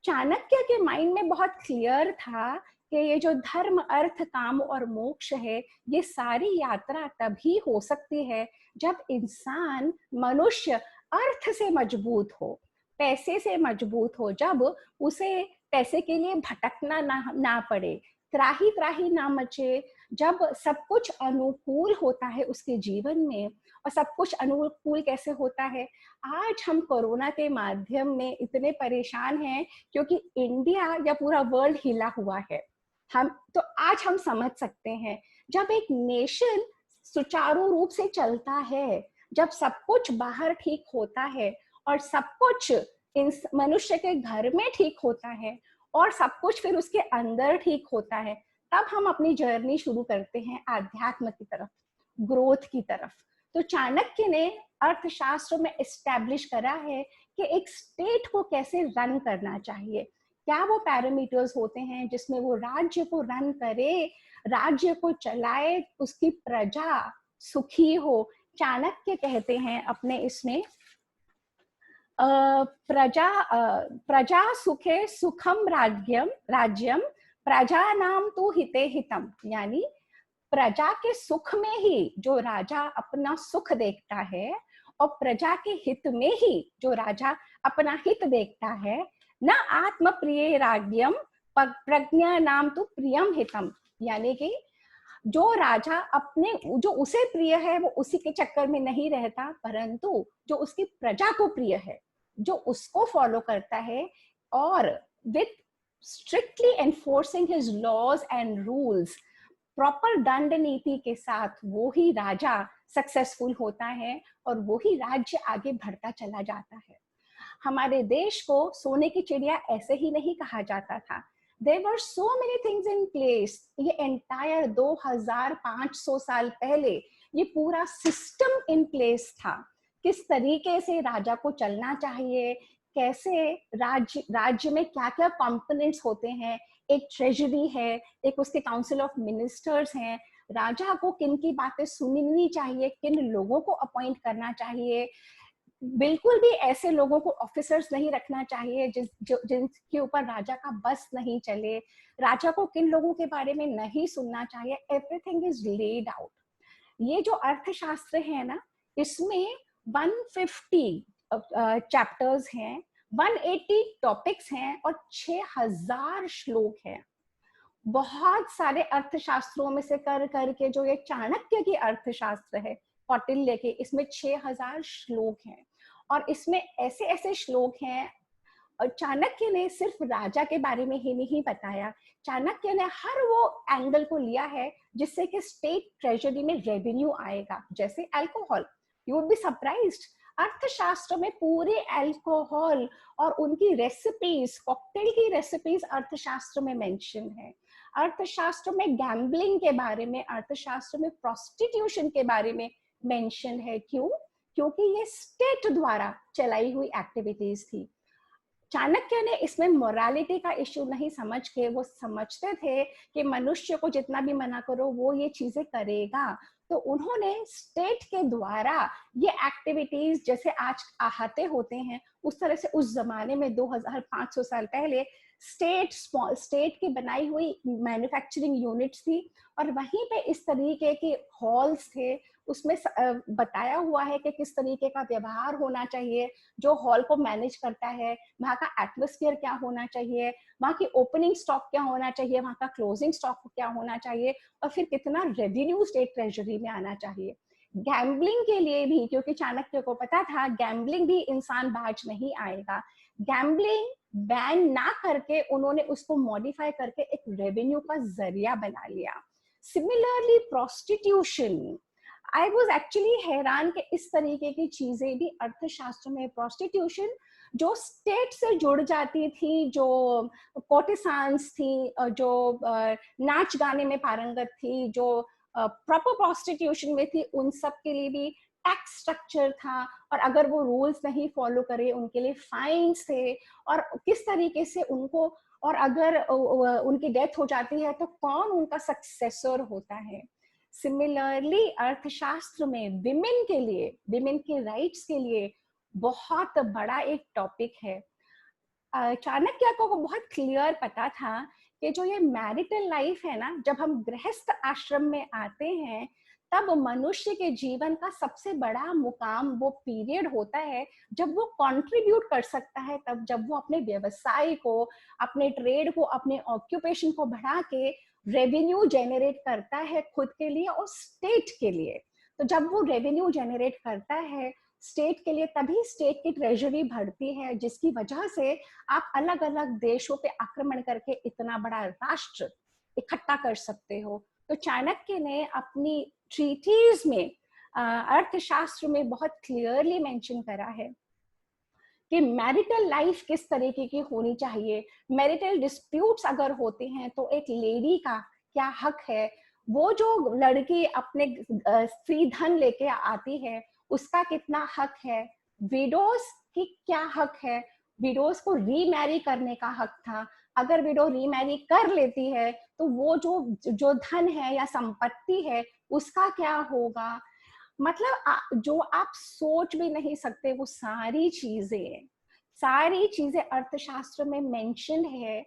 चाणक्य के माइंड में बहुत क्लियर था कि ये जो धर्म, अर्थ, काम और मोक्ष है, ये सारी यात्रा तभी हो सकती है जब इंसान, मनुष्य अर्थ से मजबूत हो, पैसे से मजबूत हो, जब उसे पैसे के लिए भटकना ना पड़े, त्राही त्राही ना मचे, जब सब कुछ अनुकूल होता है उसके जीवन में। और सब कुछ अनुकूल कैसे होता है? आज हम कोरोना के माध्यम में इतने परेशान हैं क्योंकि इंडिया या पूरा वर्ल्ड हिला हुआ है। हम तो आज हम समझ सकते हैं, जब एक नेशन सुचारू रूप से चलता है, जब सब कुछ बाहर ठीक होता है और सब कुछ मनुष्य के घर में ठीक होता है और सब कुछ फिर उसके अंदर ठीक होता है, तब हम अपनी जर्नी शुरू करते हैं आध्यात्म की तरफ, ग्रोथ की तरफ। तो चाणक्य ने अर्थशास्त्र में एस्टैब्लिश करा है कि एक स्टेट को कैसे रन करना चाहिए, क्या वो पैरामीटर्स होते हैं जिसमें वो राज्य को रन करे, राज्य को चलाए, उसकी प्रजा सुखी हो। चाणक्य कहते हैं अपने इसमें प्रजा सुखे सुखम राज्यम प्रजानाम तु हिते हितम, यानी प्रजा के सुख में ही जो राजा अपना सुख देखता है और प्रजा के हित में ही जो राजा अपना हित देखता है, न आत्म प्रिय राज्यम प्रज्ञा नाम तु प्रियम हितम, यानी कि जो राजा अपने जो उसे प्रिय है वो उसी के चक्कर में नहीं रहता, परंतु जो उसकी प्रजा को प्रिय है, जो उसको फॉलो करता है और with strictly enforcing his laws and rules, proper दंड नीति के साथ, वो ही राजा सक्सेसफुल होता है और वो ही राज्य आगे बढ़ता चला जाता है। हमारे देश को सोने की चिड़िया ऐसे ही नहीं कहा जाता था। There were so many things in place. ये एंटायर 2500 साल पहले ये पूरा सिस्टम इन प्लेस था, किस तरीके से राजा को चलना चाहिए, कैसे राज्य में क्या क्या कंपोनेंट्स होते हैं, एक ट्रेजरी है, एक उसके काउंसिल ऑफ मिनिस्टर्स हैं, राजा को किन की बातें सुननी चाहिए, किन लोगों को अपॉइंट करना चाहिए, बिल्कुल भी ऐसे लोगों को ऑफिसर्स नहीं रखना चाहिए जिनके ऊपर राजा का बस नहीं चले, राजा को किन लोगों के बारे में नहीं सुनना चाहिए, एवरीथिंग इज लेड आउट। ये जो अर्थशास्त्र है ना, इसमें 150 चैप्टर्स हैं, 180 टॉपिक्स हैं और 6000 श्लोक हैं। बहुत सारे अर्थशास्त्रों में से कर करके जो ये चाणक्य की अर्थशास्त्र है, कौटिल्य के, इसमें 6000 श्लोक हैं और इसमें ऐसे ऐसे श्लोक हैं। और चाणक्य ने सिर्फ राजा के बारे में ही नहीं बताया, चाणक्य ने हर वो एंगल को लिया है जिससे कि स्टेट ट्रेजरी में रेवेन्यू आएगा, जैसे alcohol. You would be surprised, अर्थशास्त्र में पूरे अल्कोहल और उनकी रेसिपीज, कॉकटेल की रेसिपीज अर्थशास्त्र में मेंशन है। अर्थशास्त्र में गैम्बलिंग के बारे में, अर्थशास्त्र में प्रोस्टिट्यूशन के बारे में मेंशन है। क्यों? क्योंकि ये स्टेट द्वारा चलाई हुई एक्टिविटीज थी। चाणक्य ने इसमें मोरालिटी का इश्यू नहीं समझ के, वो समझते थे कि मनुष्य को जितना भी मना करो वो ये चीजें करेगा, तो उन्होंने स्टेट के द्वारा ये एक्टिविटीज जैसे आज आहते होते हैं, उस तरह से उस जमाने में 2500 साल पहले स्मॉल स्टेट की बनाई हुई मैन्युफैक्चरिंग यूनिट्स थी और वहीं पे इस तरीके के हॉल्स थे, उसमें बताया हुआ है कि किस तरीके का व्यवहार होना चाहिए, जो हॉल को मैनेज करता है, वहाँ का एटमॉस्फेयर क्या होना चाहिए, वहाँ की ओपनिंग स्टॉक क्या होना चाहिए, वहाँ का क्लोजिंग स्टॉक क्या होना चाहिए और फिर कितना रेवेन्यू स्टेट ट्रेजरी में आना चाहिए। गैम्बलिंग के लिए भी, क्योंकि चाणक्य को पता था गैम्बलिंग भी इंसान बाज नहीं आएगा, गैम्बलिंग बैन ना करके उन्होंने उसको मॉडिफाई करके एक रेवेन्यू का जरिया बना लिया। Similarly prostitution, I was actually हैरान कि इस तरीके की चीजें भी अर्थशास्त्र में, प्रोस्टिट्यूशन जो स्टेट से जुड़ जाती थी, जो कोर्टिसान्स थी, जो नाच गाने में पारंगत थी, जो प्रॉपर प्रोस्टिट्यूशन में थी, उन सब के लिए भी टैक्स स्ट्रक्चर था, और अगर वो रूल्स नहीं फॉलो करे उनके लिए फाइन्स थे, और किस तरीके से उनको, और अगर उनकी डेथ हो जाती है तो कौन उनका सक्सेसर होता है। सिमिलरली अर्थशास्त्र में विमेन के लिए, विमेन के राइट्स के लिए बहुत बड़ा एक टॉपिक है। चाणक्य को बहुत क्लियर पता था कि जो ये मैरिटल लाइफ है ना, जब हम गृहस्थ आश्रम में आते हैं तब मनुष्य के जीवन का सबसे बड़ा मुकाम वो पीरियड होता है जब वो कंट्रीब्यूट कर सकता है, तब जब वो अपने व्यवसाय को, अपने ट्रेड को, अपने ऑक्यूपेशन को बढ़ा के रेवेन्यू जनरेट करता है खुद के लिए और स्टेट के लिए। तो जब वो रेवेन्यू जनरेट करता है स्टेट के लिए, तभी स्टेट की ट्रेजरी बढ़ती है, जिसकी वजह से आप अलग अलग देशों पे आक्रमण करके इतना बड़ा राष्ट्र इकट्ठा कर सकते हो। तो चाणक्य ने अपनी ट्रीटीज में अर्थशास्त्र में बहुत क्लियरली मेंशन करा है कि मैरिटल लाइफ किस तरीके की होनी चाहिए, मैरिटल डिस्प्यूट्स अगर होते हैं तो एक लेडी का क्या हक है, वो जो लड़की अपने स्त्री धन लेके आती है उसका कितना हक है, विडोज की क्या हक है, विडोज को रीमैरी करने का हक था, अगर विडो रीमैरी कर लेती है तो वो जो जो धन है या संपत्ति है उसका क्या होगा। मतलब जो आप सोच भी नहीं सकते वो सारी चीजें अर्थशास्त्र में मेंशन है।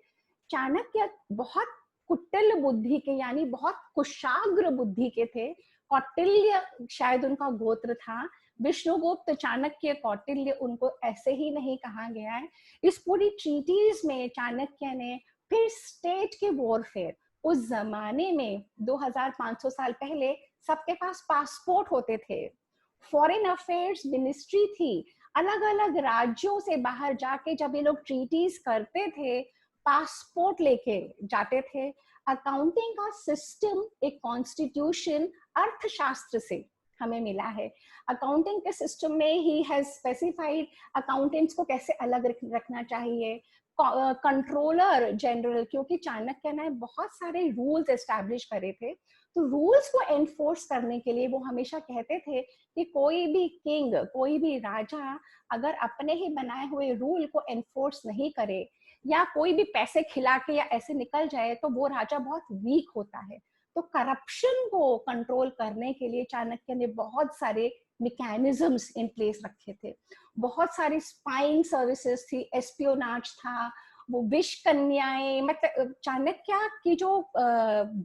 चाणक्य बहुत कुटिल बुद्धि के, यानी बहुत कुशाग्र बुद्धि के थे। कौटिल्य शायद उनका गोत्र था, विष्णुगुप्त, चाणक्य, कौटिल्य, उनको ऐसे ही नहीं कहा गया है। इस पूरी ट्रीटीज में चाणक्य ने फिर स्टेट के वॉरफेयर, उस जमाने में 2500 साल पहले सबके पास पासपोर्ट होते थे, फॉरेन अफेयर्स मिनिस्ट्री थी, अलग अलग राज्यों से बाहर जाके जब ये लोग ट्रीटीज करते थे पासपोर्ट लेके जाते थे। अकाउंटिंग का सिस्टम एक कॉन्स्टिट्यूशन अर्थशास्त्र से हमें मिला है। अकाउंटिंग के सिस्टम में ही हैज स्पेसिफाइड अकाउंटेंट्स को कैसे अलग रखना चाहिए, कंट्रोलर जनरल, क्योंकि चाणक्य ने बहुत सारे रूल्स एस्टैब्लिश करे थे, तो रूल्स को एनफोर्स करने के लिए वो हमेशा कहते थे कि कोई भी किंग, कोई भी राजा अगर अपने ही बनाए हुए रूल को एनफोर्स नहीं करे या कोई भी पैसे खिला के या ऐसे निकल जाए तो वो राजा बहुत वीक होता है। तो करप्शन को कंट्रोल करने के लिए चाणक्य ने बहुत सारे मैकेनिज्म्स इन प्लेस रखे थे, बहुत सारी स्पाइंग सर्विसेज थी, एस्पियोनाज था, वो विष कन्याएं, मतलब चाणक्य की जो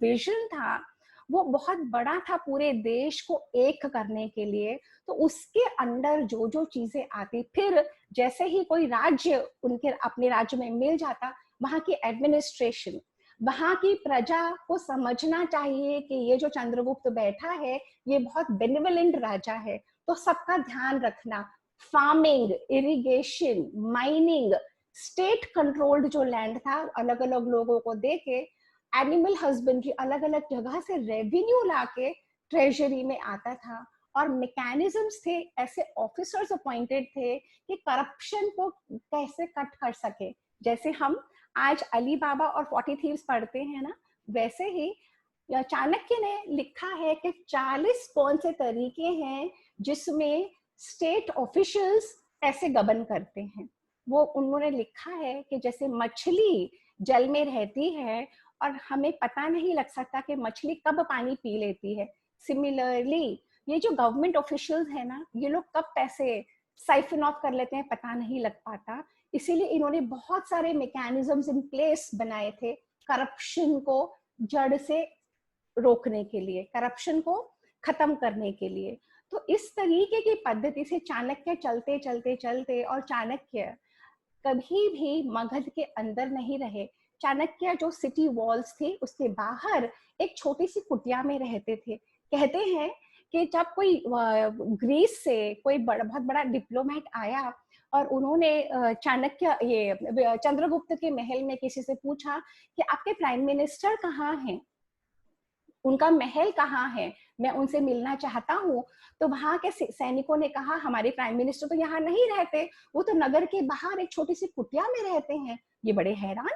विजन था वो बहुत बड़ा था पूरे देश को एक करने के लिए। तो उसके अंडर जो जो चीजें आती, फिर जैसे ही कोई राज्य उनके अपने राज्य में मिल जाता, वहां की एडमिनिस्ट्रेशन, वहां की प्रजा को समझना चाहिए कि ये जो चंद्रगुप्त बैठा है ये बहुत बेनिवलेंट राजा है, तो सबका ध्यान रखना, farming, irrigation, mining, state controlled जो लैंड था अलग अलग लोगों को देके, एनिमल हस्बेंड्री, अलग अलग जगह से रेवेन्यू लाके ट्रेजरी में आता था, और मैकेनिज्म्स थे, ऐसे ऑफिसर्स अपॉइंटेड थे कि करप्शन को कैसे कट कर सके। जैसे हम आज अली बाबा और 40 थीव्स पढ़ते हैं ना, वैसे ही चाणक्य ने लिखा है कि 40 कौन से तरीके हैं जिसमें स्टेट ऑफिशियल्स ऐसे गबन करते हैं। वो उन्होंने लिखा है कि जैसे मछली जल में रहती है और हमें पता नहीं लग सकता कि मछली कब पानी पी लेती है, सिमिलरली ये जो गवर्नमेंट ऑफिशियल्स है ना, ये लोग कब पैसे साइफन ऑफ कर लेते हैं पता नहीं लग पाता। इसीलिए इन्होंने बहुत सारे मैकेनिज्म्स इन प्लेस बनाए थे करप्शन को जड़ से रोकने के लिए, करप्शन को खत्म करने के लिए। तो इस तरीके की पद्धति से चाणक्य चलते चलते चलते, और चाणक्य कभी भी मगध के अंदर नहीं रहे। चाणक्य जो सिटी वॉल्स थे उसके बाहर एक छोटी सी कुटिया में रहते थे। कहते हैं कि जब कोई ग्रीस से कोई बहुत बड़ा डिप्लोमेट आया और उन्होंने चाणक्य ये चंद्रगुप्त के महल में किसी से पूछा कि आपके प्राइम मिनिस्टर कहाँ हैं, उनका महल कहाँ है, मैं उनसे मिलना चाहता हूँ, तो वहां के सैनिकों ने कहा हमारे प्राइम मिनिस्टर तो यहाँ नहीं रहते, वो तो नगर के बाहर एक छोटी सी कुटिया में रहते हैं। ये बड़े हैरान,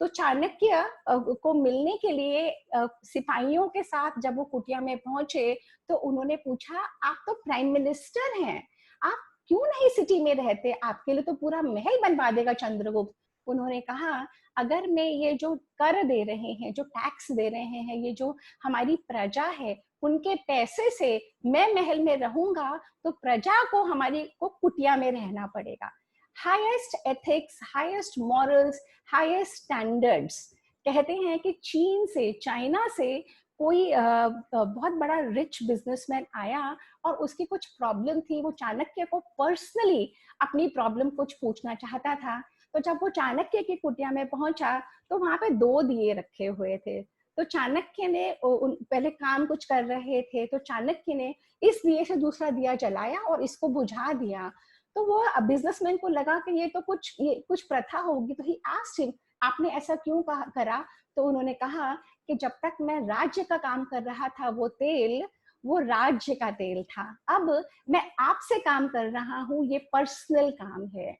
तो चाणक्य को मिलने के लिए सिपाहियों के साथ जब वो कुटिया में पहुंचे तो उन्होंने पूछा, आप तो प्राइम मिनिस्टर हैं, आप क्यों नहीं सिटी में रहते, आपके लिए तो पूरा महल बनवा देगा चंद्रगुप्त। उन्होंने कहा, अगर मैं ये जो कर दे रहे हैं, जो टैक्स दे रहे हैं, ये जो हमारी प्रजा है, उनके पैसे से मैं महल में रहूंगा तो प्रजा को हमारी को कुटिया में रहना पड़ेगा। Highest ethics, highest morals, highest standards. कहते हैं कि चीन से, चाइना से कोई बहुत बड़ा रिच बिजनेसमैन आया और उसकी कुछ प्रॉब्लम थी, वो चाणक्य को पर्सनली अपनी प्रॉब्लम कुछ पूछना चाहता था। तो जब वो चाणक्य की कुटिया में पहुंचा तो वहां पे 2 दिए रखे हुए थे। तो चाणक्य ने पहले काम कुछ कर रहे थे, तो चाणक्य ने इस दिए से दूसरा दिया जलाया और इसको बुझा दिया। तो वो बिजनेसमैन को लगा कि ये कुछ प्रथा होगी, तो ही आस्क्ड हिम, आपने ऐसा क्यों करा? तो उन्होंने कहा कि जब तक मैं राज्य का काम कर रहा था वो राज्य का तेल था, अब मैं आपसे काम कर रहा हूँ, ये पर्सनल काम है।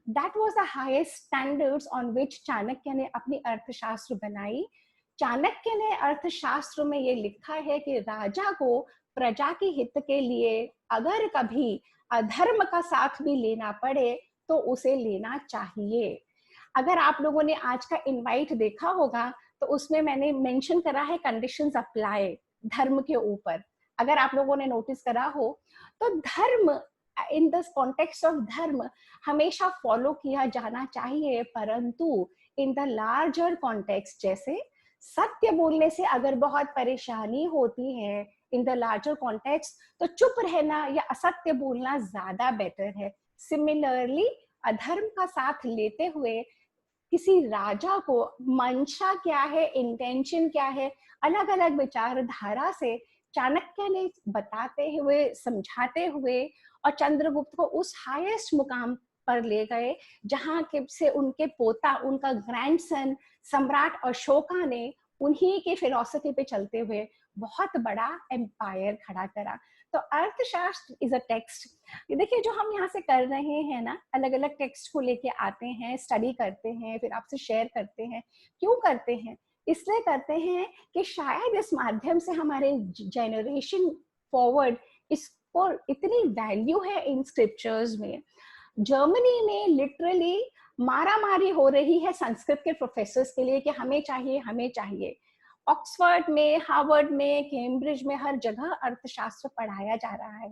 That was the highest standards on which Chanakya ने अपनी अर्थशास्त्र बनाई। चाणक्य ने अर्थशास्त्र में ये लिखा है कि राजा को प्रजा के हित के लिए अगर कभी अधर्म का साथ भी लेना पड़े तो उसे लेना चाहिए। अगर आप लोगों ने आज का इनवाइट देखा होगा तो उसमें मैंने मेंशन करा है कंडीशंस अप्लाई धर्म के ऊपर। अगर आप लोगों ने नोटिस करा हो तो धर्म, इन द कॉन्टेक्स्ट ऑफ धर्म हमेशा फॉलो किया जाना चाहिए, परंतु इन द लार्जर कॉन्टेक्स्ट, जैसे सत्य बोलने से अगर बहुत परेशानी होती है इन द लार्जर कॉन्टेक्स्ट, तो चुप रहना या असत्य बोलना ज्यादा बेटर है। सिमिलरली अधर्म का साथ लेते हुए किसी राजा को मंशा क्या है, इंटेंशन क्या है, अलग अलग विचारधारा से चाणक्य ने बताते हुए, समझाते हुए और चंद्रगुप्त को उस हाईएस्ट मुकाम पर ले गए जहां के से उनके पोता, उनका ग्रैंडसन सम्राट अशोका ने उन्हीं के फिलॉसफी पे चलते हुए बहुत बड़ा एम्पायर खड़ा करा। तो अर्थशास्त्र इज अ टेक्स्ट। देखिए जो हम यहाँ से कर रहे हैं ना, अलग अलग टेक्स्ट को लेके आते हैं, स्टडी करते हैं, फिर आपसे शेयर करते हैं। क्यों करते हैं? इसलिए करते हैं कि शायद इस माध्यम से हमारे जनरेशन फॉरवर्ड इसको इतनी वैल्यू है इन स्क्रिप्चर्स में। जर्मनी में लिटरली मारामारी हो रही है संस्कृत के प्रोफेसर्स के लिए कि हमें चाहिए, हमें चाहिए। ऑक्सफोर्ड में, हार्वर्ड में, कैम्ब्रिज में, हर जगह अर्थशास्त्र पढ़ाया जा रहा है,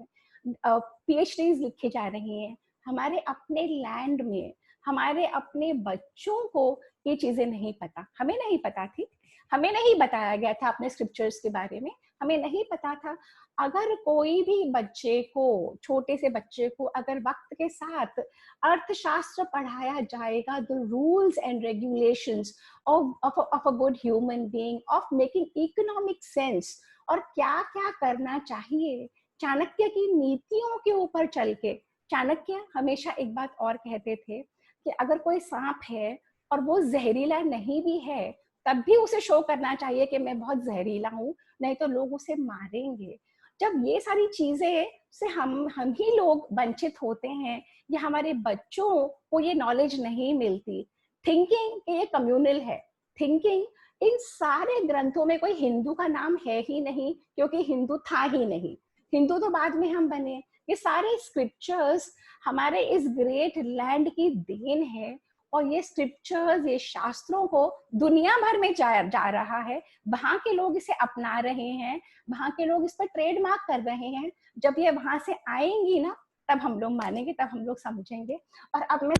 पीएचडीज लिखी जा रही हैं। हमारे अपने लैंड में हमारे अपने बच्चों को ये चीजें नहीं पता, हमें नहीं पता थी, हमें नहीं बताया गया था अपने स्क्रिप्चर्स के बारे में, हमें नहीं पता था। अगर कोई भी बच्चे को, छोटे से बच्चे को अगर वक्त के साथ अर्थशास्त्र पढ़ाया जाएगा, the rules and regulations of a good human being, of making economic sense, और क्या क्या करना चाहिए चाणक्य की नीतियों के ऊपर चल के। चाणक्य हमेशा एक बात और कहते थे कि अगर कोई सांप है और वो जहरीला नहीं भी है तब भी उसे शो करना चाहिए कि मैं बहुत जहरीला हूँ, नहीं तो लोग उसे मारेंगे। जब ये सारी चीजें से हम ही लोग वंचित होते हैं या हमारे बच्चों को ये नॉलेज नहीं मिलती। थिंकिंग ये कम्युनल है। थिंकिंग, इन सारे ग्रंथों में कोई हिंदू का नाम है ही नहीं, क्योंकि हिंदू था ही नहीं, हिंदू तो बाद में हम बने। ये सारे स्क्रिप्चर्स हमारे इस ग्रेट लैंड की देन है, और ये स्क्रिप्चर्स, ये शास्त्रों को दुनिया भर में जा रहा है। वहां के लोग इसे अपना रहे हैं, वहां के लोग इस पर ट्रेडमार्क कर रहे हैं। जब ये वहां से आएंगी ना तब हम लोग मानेंगे, तब हम लोग समझेंगे। और अब मैं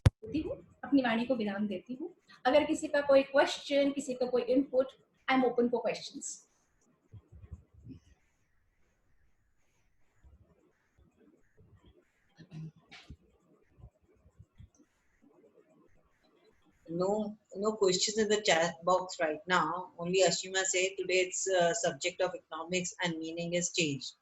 अपनी वाणी को विराम देती हूँ। अगर किसी का कोई क्वेश्चन, किसी का कोई input, I am open for questions. No questions in the chat box right now. Only Ashima said today's subject of economics and meaning is changed.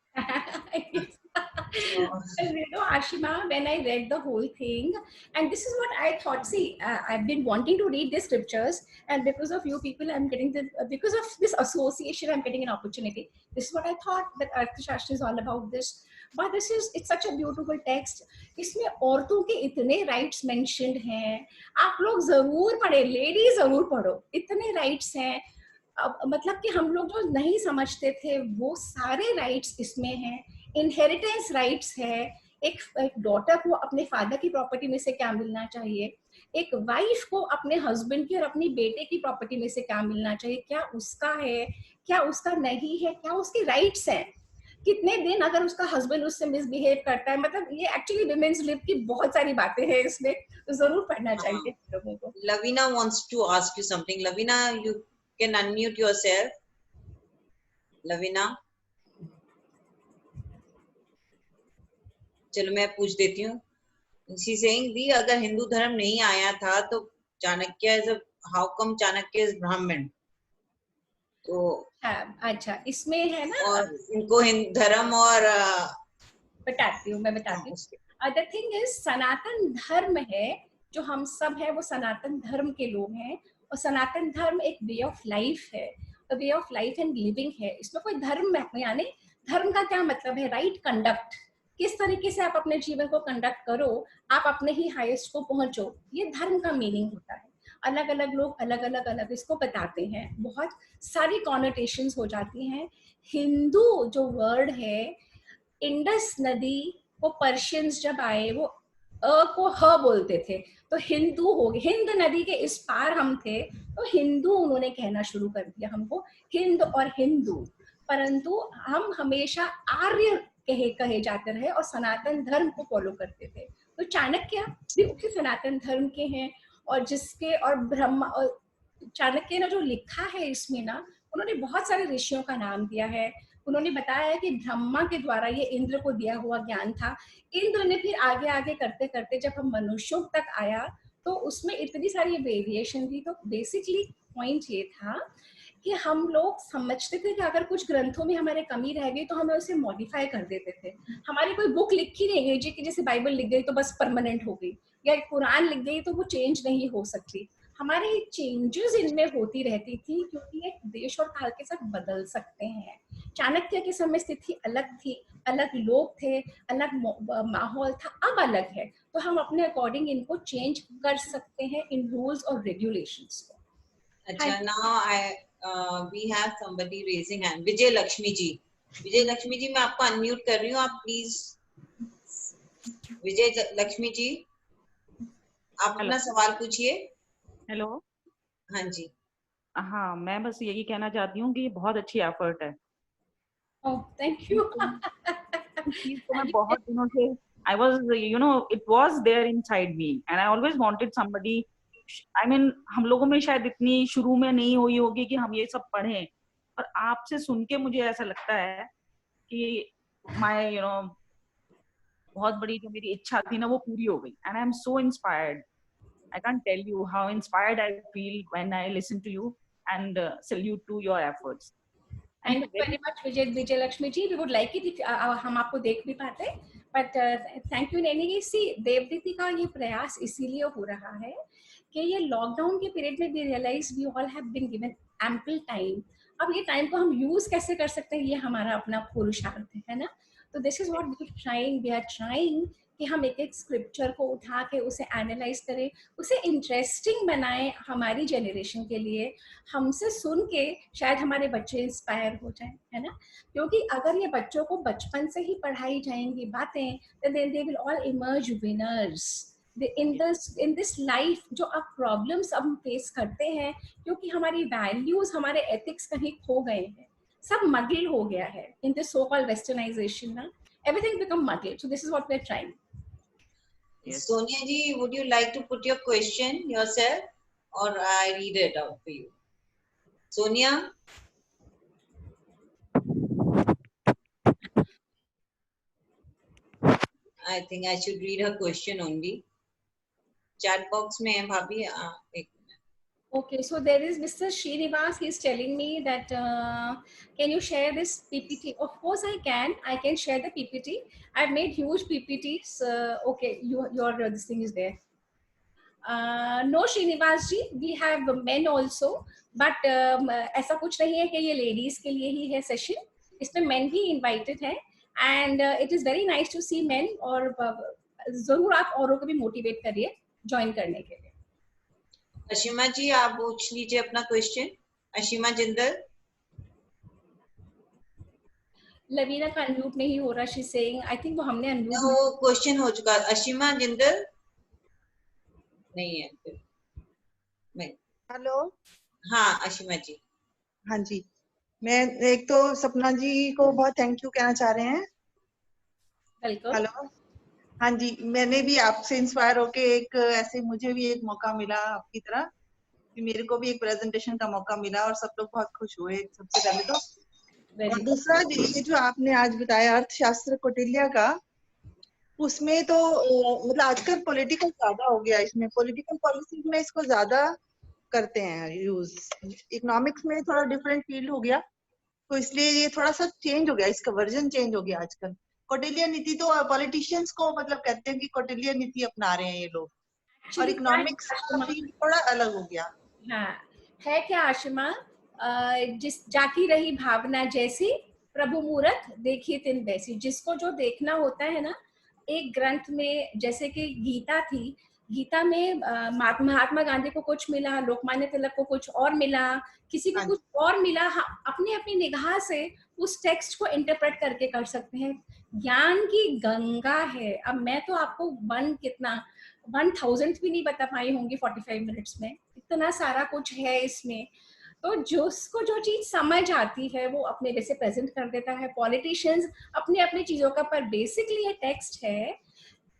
You know, Ashima, when I read the whole thing, and this is what I thought, see, I've been wanting to read the scriptures, and because of you people, I'm getting because of this association, I'm getting an opportunity. This is what I thought, that Arthashastra is all about this. but this is it's such a beautiful text. इसमें औरतों के इतने rights mentioned हैं, आप लोग जरूर पढ़े, ladies जरूर पढ़ो, इतने राइट्स हैं। अब मतलब कि हम लोग जो नहीं समझते थे वो सारे राइट्स इसमें हैं। इनहेरिटेंस राइट्स है, एक डॉटर को अपने फादर की प्रॉपर्टी में से क्या मिलना चाहिए, एक वाइफ को अपने हस्बैंड की और अपनी बेटे की प्रॉपर्टी में से क्या मिलना चाहिए, क्या उसका है, क्या उसका नहीं है, क्या उसकी राइट्स हैं, कितने दिन अगर उसका हस्बैंड उससे मिसबिहेव करता है। मतलब ये एक्चुअली विमेन्स लिव की बहुत सारी बातें हैं इसमें, तो जरूर पढ़ना चाहिए लोगों को। Lavina wants to ask you something. Lavina, you can unmute yourself. Lavina, चलो मैं पूछ देती हूँ। She's saying दी अगर हिंदू धर्म नहीं आया था तो Chanakya is how come Chanakya is ब्राह्मण? तो अच्छा इसमें है ना, और इनको धर्म और बताती हूँ, मैं बताती हूँ। द थिंग इज सनातन धर्म है, जो हम सब है वो सनातन धर्म के लोग हैं, और सनातन धर्म एक वे ऑफ लाइफ है, way of life and living है। इसमें कोई धर्म यानी धर्म का क्या मतलब है, राइट कंडक्ट, किस तरीके से आप अपने जीवन को कंडक्ट करो, आप अपने ही हाईएस्ट को पहुंचो, ये धर्म का मीनिंग होता है। अलग अलग लोग अलग इसको बताते हैं, बहुत सारी कॉनोटेशंस हो जाती हैं। हिंदू जो वर्ड है, इंडस नदी को पर्शियंस जब आए वो को ह बोलते थे, तो हिंदू हो गए, हिंद नदी के इस पार हम थे, तो हिंदू उन्होंने कहना शुरू कर दिया हमको, हिंद और हिंदू। परंतु हम हमेशा आर्य कहे जाते रहे और सनातन धर्म को फॉलो करते थे। तो चाणक्य भी उसी सनातन धर्म के हैं, और जिसके और ब्रह्मा, और चाणक्य ने जो लिखा है इसमें ना, उन्होंने बहुत सारे ऋषियों का नाम दिया है। उन्होंने बताया है कि ब्रह्मा के द्वारा ये इंद्र को दिया हुआ ज्ञान था, इंद्र ने फिर आगे आगे करते करते जब हम मनुष्यों तक आया तो उसमें इतनी सारी वेरिएशन थी। तो बेसिकली पॉइंट ये था कि हम लोग समझते थे कि अगर कुछ ग्रंथों में हमारे कमी रह गई तो हम उसे मॉडिफाई कर देते थे। हमारी कोई बुक लिखी नहीं गई जी कि जैसे बाइबल लिख गई तो बस परमानेंट हो गई, या कुरान लिख गई तो वो चेंज नहीं हो सकती। हमारे चेंजेस इनमें होती रहती थी, क्योंकि ये देश और काल के साथ बदल सकते हैं। चाणक्य के समय स्थिति अलग थी, अलग लोग थे, अलग माहौल था, अब अलग है, तो हम अपने अकॉर्डिंग इनको चेंज कर सकते हैं इन रूल्स और रेगुलेशंस को। अच्छा, now we have somebody raising hand, Vijay Lakshmi ji. Vijay Lakshmi ji, मैं आपको अनम्यूट कर रही हूँ, आप प्लीज। विजय लक्ष्मी जी, आप अपना सवाल पूछिए। हेलो। हाँ जी। हाँ, मैं बस यही कहना चाहती हूँ कि ये बहुत अच्छी एफर्ट है। ओह, थैंक यू। चीज को मैं बहुत दिनों से I was, it was there inside me and I always wanted somebody. I mean, हम लोगों में शायद इतनी शुरू में नहीं हुई होगी कि हम ये सब पढ़ें, पर आपसे सुन के मुझे ऐसा लगता है कि बहुत बड़ी जो मेरी इच्छा थी ना वो पूरी हो गई, and I am so inspired. I can't tell you how inspired I feel when I listen to you, and salute to your efforts. Thank you very much, Vijay Lakshmi ji. We would like it if हम आपको देख भी पाते, but thank you in any case. See, Devditi का ये प्रयास इसीलिए हो रहा है कि ये लॉकडाउन के पीरियड में भी realise we all have been given ample time. अब ये टाइम को हम यूज कैसे कर सकते हैं, ये हमारा अपना पुरुषार्थ है ना। तो this is what we are trying कि हम एक एक स्क्रिप्चर को उठा के उसे एनालाइज करें, उसे इंटरेस्टिंग बनाएं हमारी जनरेशन के लिए। हमसे सुन के शायद हमारे बच्चे इंस्पायर हो जाएं, है ना। क्योंकि अगर ये बच्चों को बचपन से ही पढ़ाई जाएंगी बातें, then they will all emerge winners in this life। जो अब प्रॉब्लम्स अब फेस करते हैं, क्योंकि हमारी वैल्यूज, हमारे एथिक्स कहीं खो गए हैं, सब मगल हो गया है in this so called westernisation ना, everything become muddled. So this is what we're trying. Yes. Sonia ji, would you like to put your question yourself or I read it out for you? Sonia? I think I should read her question only. Chat box में है भाभी, एक Okay, so there is Mr. Srinivas. He's telling me that can you share this PPT? Of course I can. I can share the PPT. I've made huge PPTs. Okay, your this thing is there. No, Srinivas ji, we have men also, but ऐसा कुछ नहीं है कि ये ladies के लिए ही है session. इसमें men भी invited हैं, and it is very nice to see men, और जरूर आप औरों को भी मोटिवेट करिए ज्वाइन करने के लिए। अशिमा जी आप पूछ लीजिए अपना क्वेश्चन। अशिमा जिंदल। लवीना का अनम्यूट नहीं हो रहा, शी सेइंग, आई थिंक वो हमने अनम्यूट वो क्वेश्चन हो चुका। अशिमा जिंदल नहीं है फिर। मैं हेलो। हाँ अशिमा जी। हाँ जी, मैं एक तो सपना जी को बहुत थैंक यू कहना चाह रहे हैं। वेलकम। हेलो। हाँ जी, मैंने भी आपसे इंस्पायर होके एक ऐसे मुझे भी एक मौका मिला आपकी तरह कि मेरे को भी एक प्रेजेंटेशन का मौका मिला और सब लोग बहुत खुश हुए सबसे पहले तो। और वेरी दूसरा ये जो आपने आज बताया अर्थशास्त्र कौटिल्य का, उसमें तो मतलब आजकल पॉलिटिकल ज्यादा हो गया, इसमें पॉलिटिकल पॉलिसीज में इसको ज्यादा करते हैं यूज। इकोनॉमिक्स में थोड़ा डिफरेंट फील्ड हो गया तो इसलिए ये थोड़ा सा चेंज हो गया, इसका वर्जन चेंज हो गया आजकल। कौटिल्य नीति तो पॉलिटिशियंस को मतलब कहते हैं कि कौटिल्य नीति अपना रहे हैं ये लोग, और एक्चुअली क्या है इकोनॉमिक्स का आशिमा, फील्ड थोड़ा अलग हो गया। हाँ है क्या आशिमा, जिस जाती रही भावना जैसी, प्रभु मूरत देखिए तिन वैसी। जिसको जो देखना होता है ना, एक ग्रंथ में जैसे कि गीता थी, गीता में महात्मा गांधी को कुछ मिला, लोकमान्य तिलक को कुछ और मिला, किसी को हाँ कुछ और मिला। अपनी अपनी निगाह से उस टेक्स्ट को इंटरप्रेट करके कर सकते हैं। ज्ञान की गंगा है। अब मैं तो आपको 1000 भी नहीं बता पाई होंगी 45 मिनट्स में, इतना सारा कुछ है इसमें। तो जिसको जो चीज समझ आती है वो अपने जैसे प्रेजेंट कर देता है। पॉलिटिशियंस अपनी अपनी चीजों का, पर बेसिकली ये टेक्स्ट है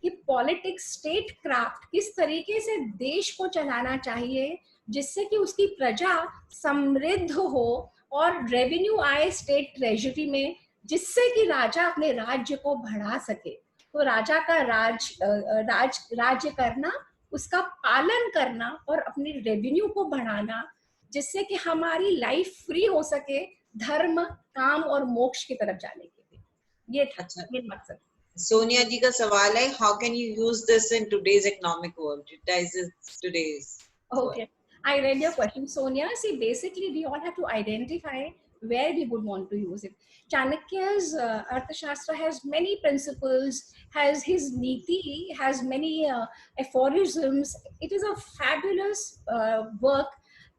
कि पॉलिटिक्स, स्टेट क्राफ्ट, किस तरीके से देश को चलाना चाहिए जिससे कि उसकी प्रजा समृद्ध हो और रेवेन्यू आए स्टेट ट्रेजरी में, जिससे कि राजा अपने राज्य को बढ़ा सके। तो राजा का राज्य करना, उसका पालन करना और अपनी रेवेन्यू को बढ़ाना, जिससे कि हमारी लाइफ फ्री हो सके धर्म, काम और मोक्ष की तरफ जाने के लिए। ये था अच्छा, मेन मकसद। सोनिया जी का सवाल है, how can you use this in today's economic world? Today's Okay, I read your question, Sonia. See, basically, we all have to identify where we would want to use it. Chanakya's Arthashastra has many principles, has his niti, has many aphorisms. It is a fabulous work.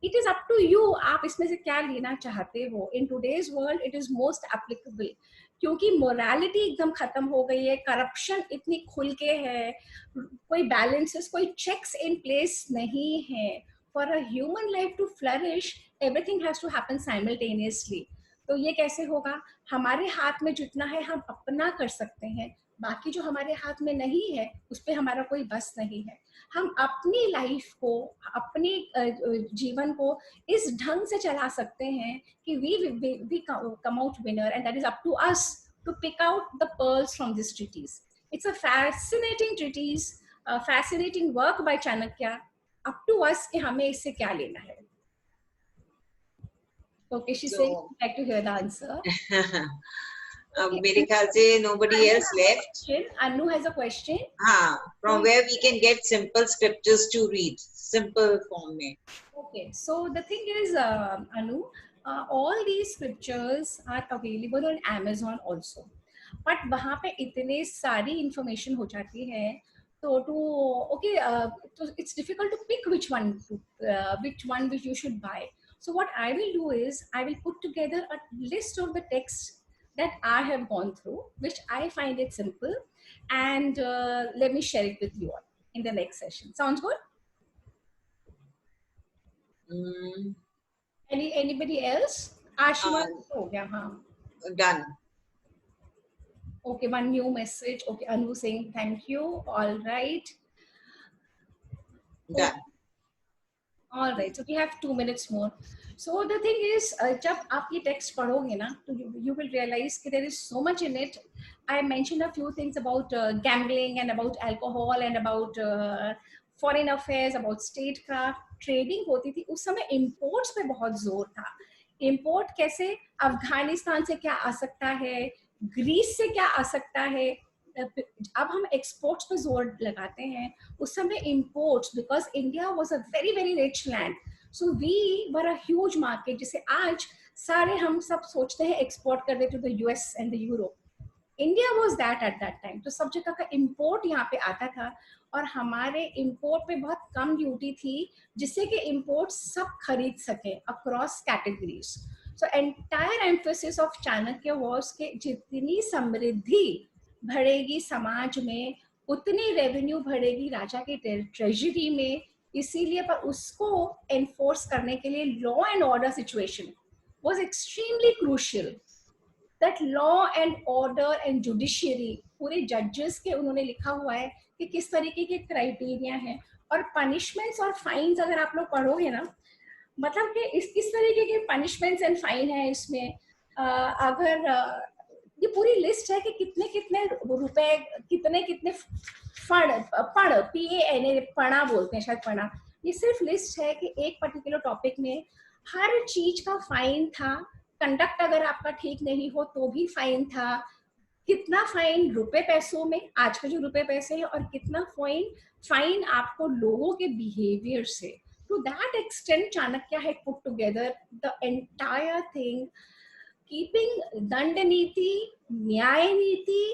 It is up to you. आप इसमें से क्या लेना चाहते हो? In today's world, it is most applicable. क्योंकि morality एकदम खत्म हो गई है, करप्शन इतनी खुल के है, कोई बैलेंसेस, कोई चेक्स इन प्लेस नहीं है। For a human life to flourish, everything has to happen simultaneously. तो ये कैसे होगा? हमारे हाथ में जितना है हम अपना कर सकते हैं, बाकी जो हमारे हाथ में नहीं है उस पर हमारा कोई बस नहीं है। हम अपनी लाइफ को, अपने जीवन को इस ढंग से चला सकते हैं कि we come out winner, and that is up to us to pick out the pearls from these treaties. It's a fascinating treatise, a fascinating work by Chanakya. Up to us कि हमें इससे क्या लेना है. Okay, she said she'd like to hear the answer. अब मेरे ख्याल से nobody else left. Anu has a question. हाँ, from where we can get simple scriptures to read, simple form में. Okay, so the thing is, Anu, all these scriptures are available on Amazon also. But वहाँ पे इतने सारी information हो जाती है, तो so it's difficult to pick which one which you should buy. So what I will do is I will put together a list of the texts that I have gone through, which I find it simple, and let me share it with you all in the next session. Sounds good? Anybody else? Ashima हो गया, हाँ. Done. Okay, one new message. Okay, Anu saying thank you. All right. Done. All right. So we have 2 minutes more. So the thing is, जब आप ये text पढ़ोगे ना, तो you will realize that there is so much in it. I mentioned a few things about gambling and about alcohol and about foreign affairs, about statecraft. Trading होती थी उस समय, imports पे बहुत जोर था. Import कैसे? अफगानिस्तान से क्या आ सकता है, ग्रीस से क्या आ सकता है. अब हम एक्सपोर्ट्स पे जोर लगाते हैं, उस समय imports, because India was a very very rich land, so we were a huge market. जैसे आज सारे हम सब सोचते हैं एक्सपोर्ट कर देते the US and the Europe, India was that at that time. तो सब जगह का इम्पोर्ट यहाँ पे आता था और हमारे इम्पोर्ट पे बहुत कम ड्यूटी थी जिससे कि इम्पोर्ट सब खरीद सके across categories. So entire emphasis of Chanakya was के जितनी समृद्धि बढ़ेगी समाज में उतनी रेवेन्यू बढ़ेगी राजा की ट्रेजरी में, इसीलिए पर उसको एनफोर्स करने के लिए law and order situation was extremely crucial. That law and order and judiciary पूरे जजेस के उन्होंने लिखा हुआ है कि किस तरीके के क्राइटेरिया है और पनिशमेंट्स और फाइन्स अगर आप लोग पढ़ोगे ना, मतलब कि इस तरीके के पनिशमेंट्स एंड फाइन है इसमें। अगर ये पूरी लिस्ट है कि कितने कितने रुपए कितने कितने पढ़ PANA पढ़ा बोलते हैं शायद पढ़ा, ये सिर्फ लिस्ट है कि एक पर्टिकुलर टॉपिक में हर चीज का फाइन था। कंडक्ट अगर आपका ठीक नहीं हो तो भी फाइन था। कितना फाइन रुपए पैसों में, आज के जो रुपए पैसे हैं, और कितना फाइन आपको लोगों के बिहेवियर से। To that extent Chanakya had put together the entire thing, keeping dand niti, न्याय नीति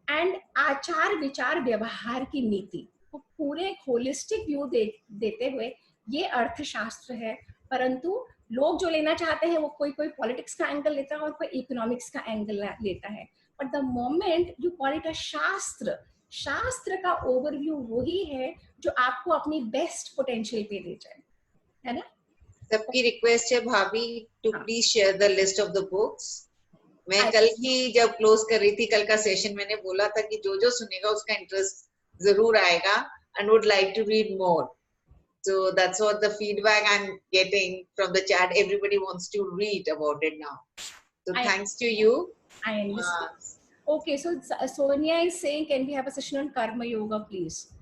एंड आचार विचार व्यवहार की नीति को पूरे होलिस्टिक व्यू देते हुए ये अर्थशास्त्र है। परंतु लोग जो लेना चाहते हैं वो कोई पॉलिटिक्स का एंगल लेता है और कोई इकोनॉमिक्स का एंगल लेता है। But the moment you call it a shastra, शास्त्र का ओवरव्यू वही है जो आपको अपनी बेस्ट पोटेंशियल पे ले जाए, है ना। सबकी रिक्वेस्ट है भाभी to please share the list of the books. मैं कल ही जब क्लोज कर रही थी कल का सेशन, मैंने बोला था कि जो जो सुनेगा उसका इंटरेस्ट जरूर आएगा and would like to read more. So that's what the feedback I'm getting from the chat. Everybody wants to read about it now. So thanks to you. I understand. Okay, so Sonia is saying, can we have a session on karma yoga, please?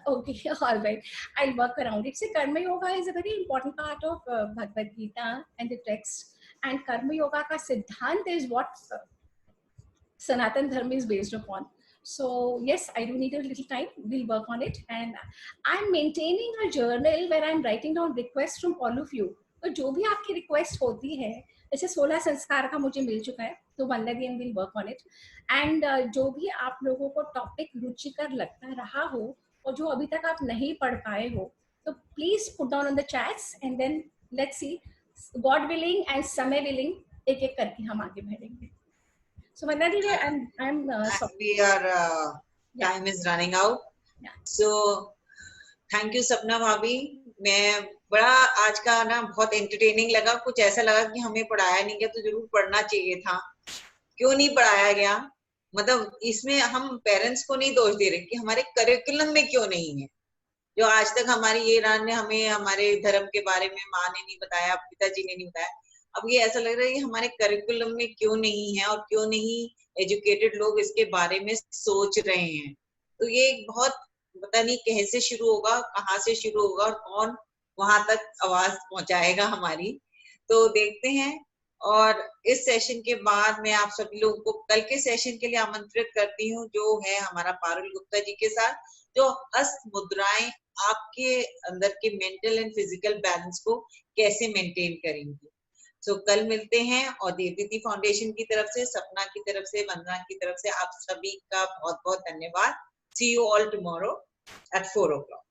Okay, all right. I'll work around it. See, karma yoga is a very important part of Bhagavad Gita and the text. And karma yoga ka siddhant is what Sanatan Dharma is based upon. So yes, I do need a little time. We'll work on it, and I'm maintaining a journal where I'm writing down requests from all of you. तो जो भी आपकी request होती है, जैसे 16 संस्कार का मुझे मिल चुका है, तो Vandana will work on it. And जो भी आप लोगों को टॉपिक रुचिकर लगता रहा हो और जो अभी तक आप नहीं पढ़ पाए हो, तो please put down on the chats and then let's see, God willing and समय विलिंग, एक एक करके हम आगे बढ़ेंगे। So Vandana, we are time is running out. Yeah. So thank you सपना भाभी। मैं बड़ा आज का ना बहुत एंटरटेनिंग लगा, कुछ ऐसा लगा कि हमें पढ़ाया नहीं गया तो जरूर पढ़ना चाहिए था। क्यों नहीं पढ़ाया गया, मतलब इसमें हम पेरेंट्स को नहीं दोष दे रहे कि हमारे करिकुलम में क्यों नहीं है। जो आज तक हमारी ये रान ने हमें हमारे धर्म के बारे में माँ ने नहीं बताया, पिताजी ने नहीं बताया, अब ये ऐसा लग रहा है कि हमारे करिकुलम में क्यों नहीं है और क्यों नहीं एजुकेटेड लोग इसके बारे में सोच रहे हैं। तो ये बहुत पता नहीं कहीं से शुरू होगा, कहाँ से शुरू होगा और कौन वहां तक आवाज पहुंचाएगा हमारी, तो देखते हैं। और इस सेशन के बाद मैं आप सभी लोगों को कल के सेशन के लिए आमंत्रित करती हूँ, जो है हमारा पारुल गुप्ता जी के साथ, जो हस्त मुद्राएं आपके अंदर के मेंटल एंड फिजिकल बैलेंस को कैसे मेंटेन करेंगी। तो कल मिलते हैं। और देवदीति फाउंडेशन की तरफ से, सपना की तरफ से, वंदना की तरफ से आप सभी का बहुत बहुत धन्यवाद। See you all tomorrow at 4 o'clock.